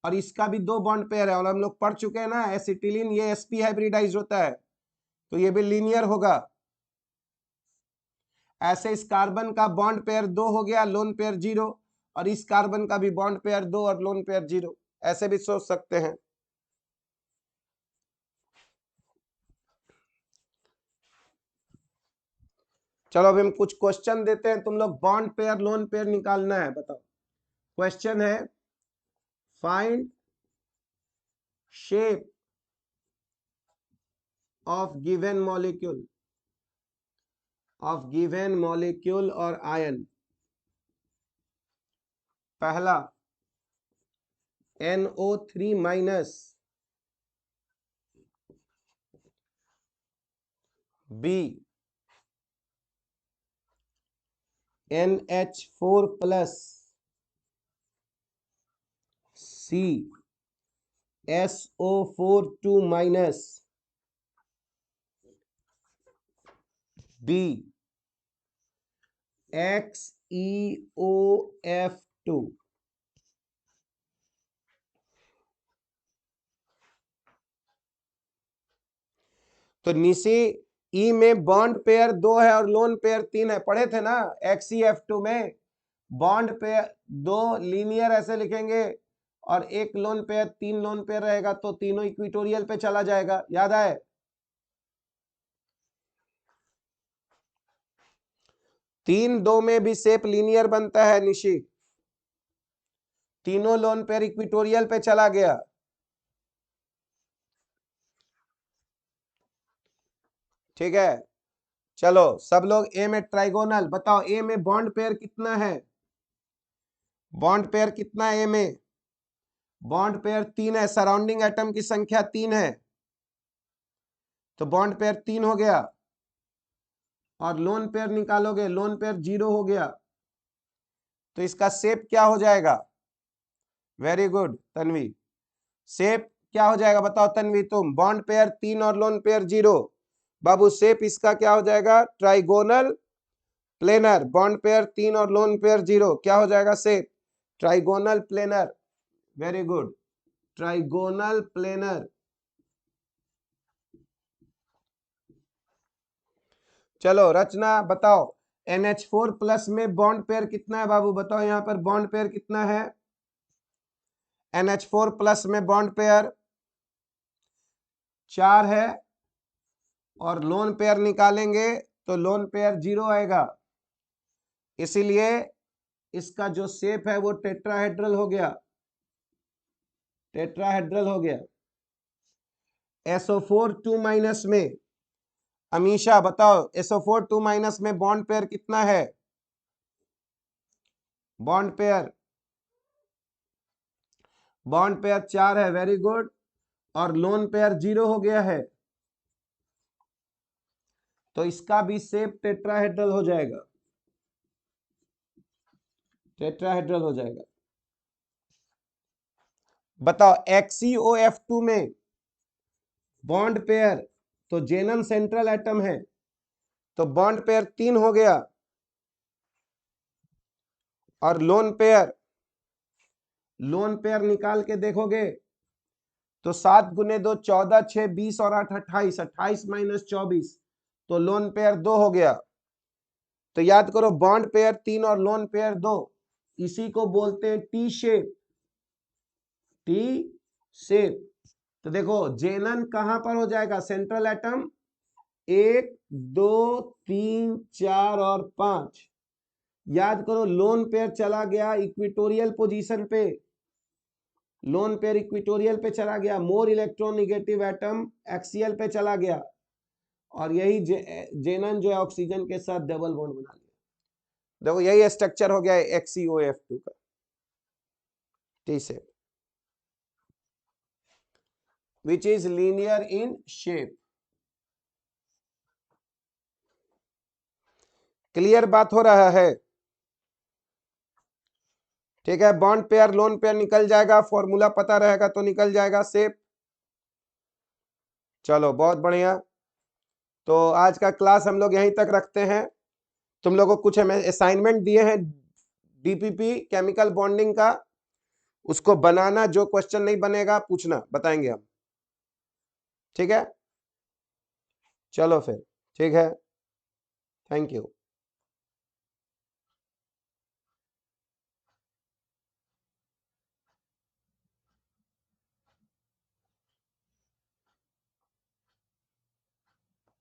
और इसका भी 2 बॉन्ड पेयर है, और हम लोग पढ़ चुके हैं ना एसिटिलीन ये sp हाइब्रिडाइज होता है, तो ये भी लीनियर होगा। ऐसे इस कार्बन का बॉन्ड पेयर 2 हो गया, लोन पेयर 0, और इस कार्बन का भी बॉन्ड पेयर 2 और लोन पेयर 0, ऐसे भी सोच सकते हैं। चलो अभी हम कुछ क्वेश्चन देते हैं, तुम लोग बॉन्ड पेयर लोन पेयर निकालना है। बताओ क्वेश्चन है, find shape of given molecule और आयन। पहला NO3 minus, B NH4 plus, C SO4 2 minus, B XeOF2। तो नीचे ई में बॉन्ड पेयर 2 है और लोन पेयर 3 है, पढ़े थे ना XeF2 में बॉन्ड पेयर 2 लीनियर ऐसे लिखेंगे और एक लोन पेयर 3 लोन पेयर रहेगा, तो तीनों इक्विटोरियल पे चला जाएगा, याद आए? तीन दो में भी शेप लीनियर बनता है निशी, तीनों लोन पेयर इक्विटोरियल पे चला गया। ठीक है, चलो सब लोग ए में ट्राइगोनल बताओ, ए में बॉन्ड पेयर कितना है? बॉन्ड पेयर कितना है ए में? बॉन्ड पेयर 3 है, सराउंडिंग एटम की संख्या 3 है, तो बॉन्ड पेयर 3 हो गया। और लोन पेयर निकालोगे, लोन पेयर 0 हो गया, तो इसका शेप क्या हो जाएगा? वेरी गुड तन्वी, शेप क्या हो जाएगा बताओ तन्वी तुम? बॉन्ड पेयर 3 और लोन पेयर 0, बाबू शेप इसका क्या हो जाएगा? Trigonal planar. बॉन्ड पेयर 3 और लोन पेयर 0, क्या हो जाएगा shape? Trigonal planar. Very good, trigonal planar. चलो रचना बताओ, NH4 प्लस में बॉन्ड पेयर कितना है बाबू? बताओ यहाँ पर बॉन्ड पेयर कितना है? NH4 प्लस में बॉन्ड पेयर 4 है, और लोन पेयर निकालेंगे तो लोन पेयर 0 आएगा, इसीलिए इसका जो शेप है वो टेट्राहेड्रल हो गया, टेट्राहेड्रल हो गया। SO4 2 माइनस में अमीशा बताओ, SO4 2 माइनस में बॉन्ड पेयर कितना है? बॉन्ड पेयर 4 है, वेरी गुड, और लोन पेयर 0 हो गया है, तो इसका भी शेप टेट्राहेड्रल हो जाएगा, टेट्राहेड्रल हो जाएगा। बताओ XeOF2 में बॉन्ड पेयर, तो जेनन सेंट्रल एटम है, तो बॉन्ड पेयर 3 हो गया, और लोन पेयर निकाल के देखोगे तो 7 गुने 2 14, 6 20 और 8 28, 28 माइनस 24, तो लोन पेयर 2 हो गया। तो याद करो बॉन्ड पेयर 3 और लोन पेयर 2, इसी को बोलते हैं टी शेप, टी शेप। तो देखो जेनन कहां पर हो जाएगा? सेंट्रल एटम 1 2 3 4 और 5। याद करो लोन पेयर चला गया इक्विटोरियल पोजीशन पे, लोन पेयर इक्विटोरियल पे चला गया, मोर इलेक्ट्रोनिगेटिव एटम एक्सियल पे चला गया, और यही जेनन जो है ऑक्सीजन के साथ डबल बॉन्ड बना लिया। देखो यही स्ट्रक्चर हो गया XeOF2 का, T shape, which is linear in shape। Clear बात हो रहा है? ठीक है, बॉन्ड पेयर लोन पेयर निकल जाएगा, फॉर्मूला पता रहेगा तो निकल जाएगा शेप। चलो बहुत बढ़िया, तो आज का क्लास हम लोग यहीं तक रखते हैं। तुम लोगों को कुछ हमें असाइनमेंट दिए हैं DPP केमिकल बॉन्डिंग का, उसको बनाना, जो क्वेश्चन नहीं बनेगा पूछना, बताएंगे हम। ठीक है, चलो फिर, ठीक है, थैंक यू।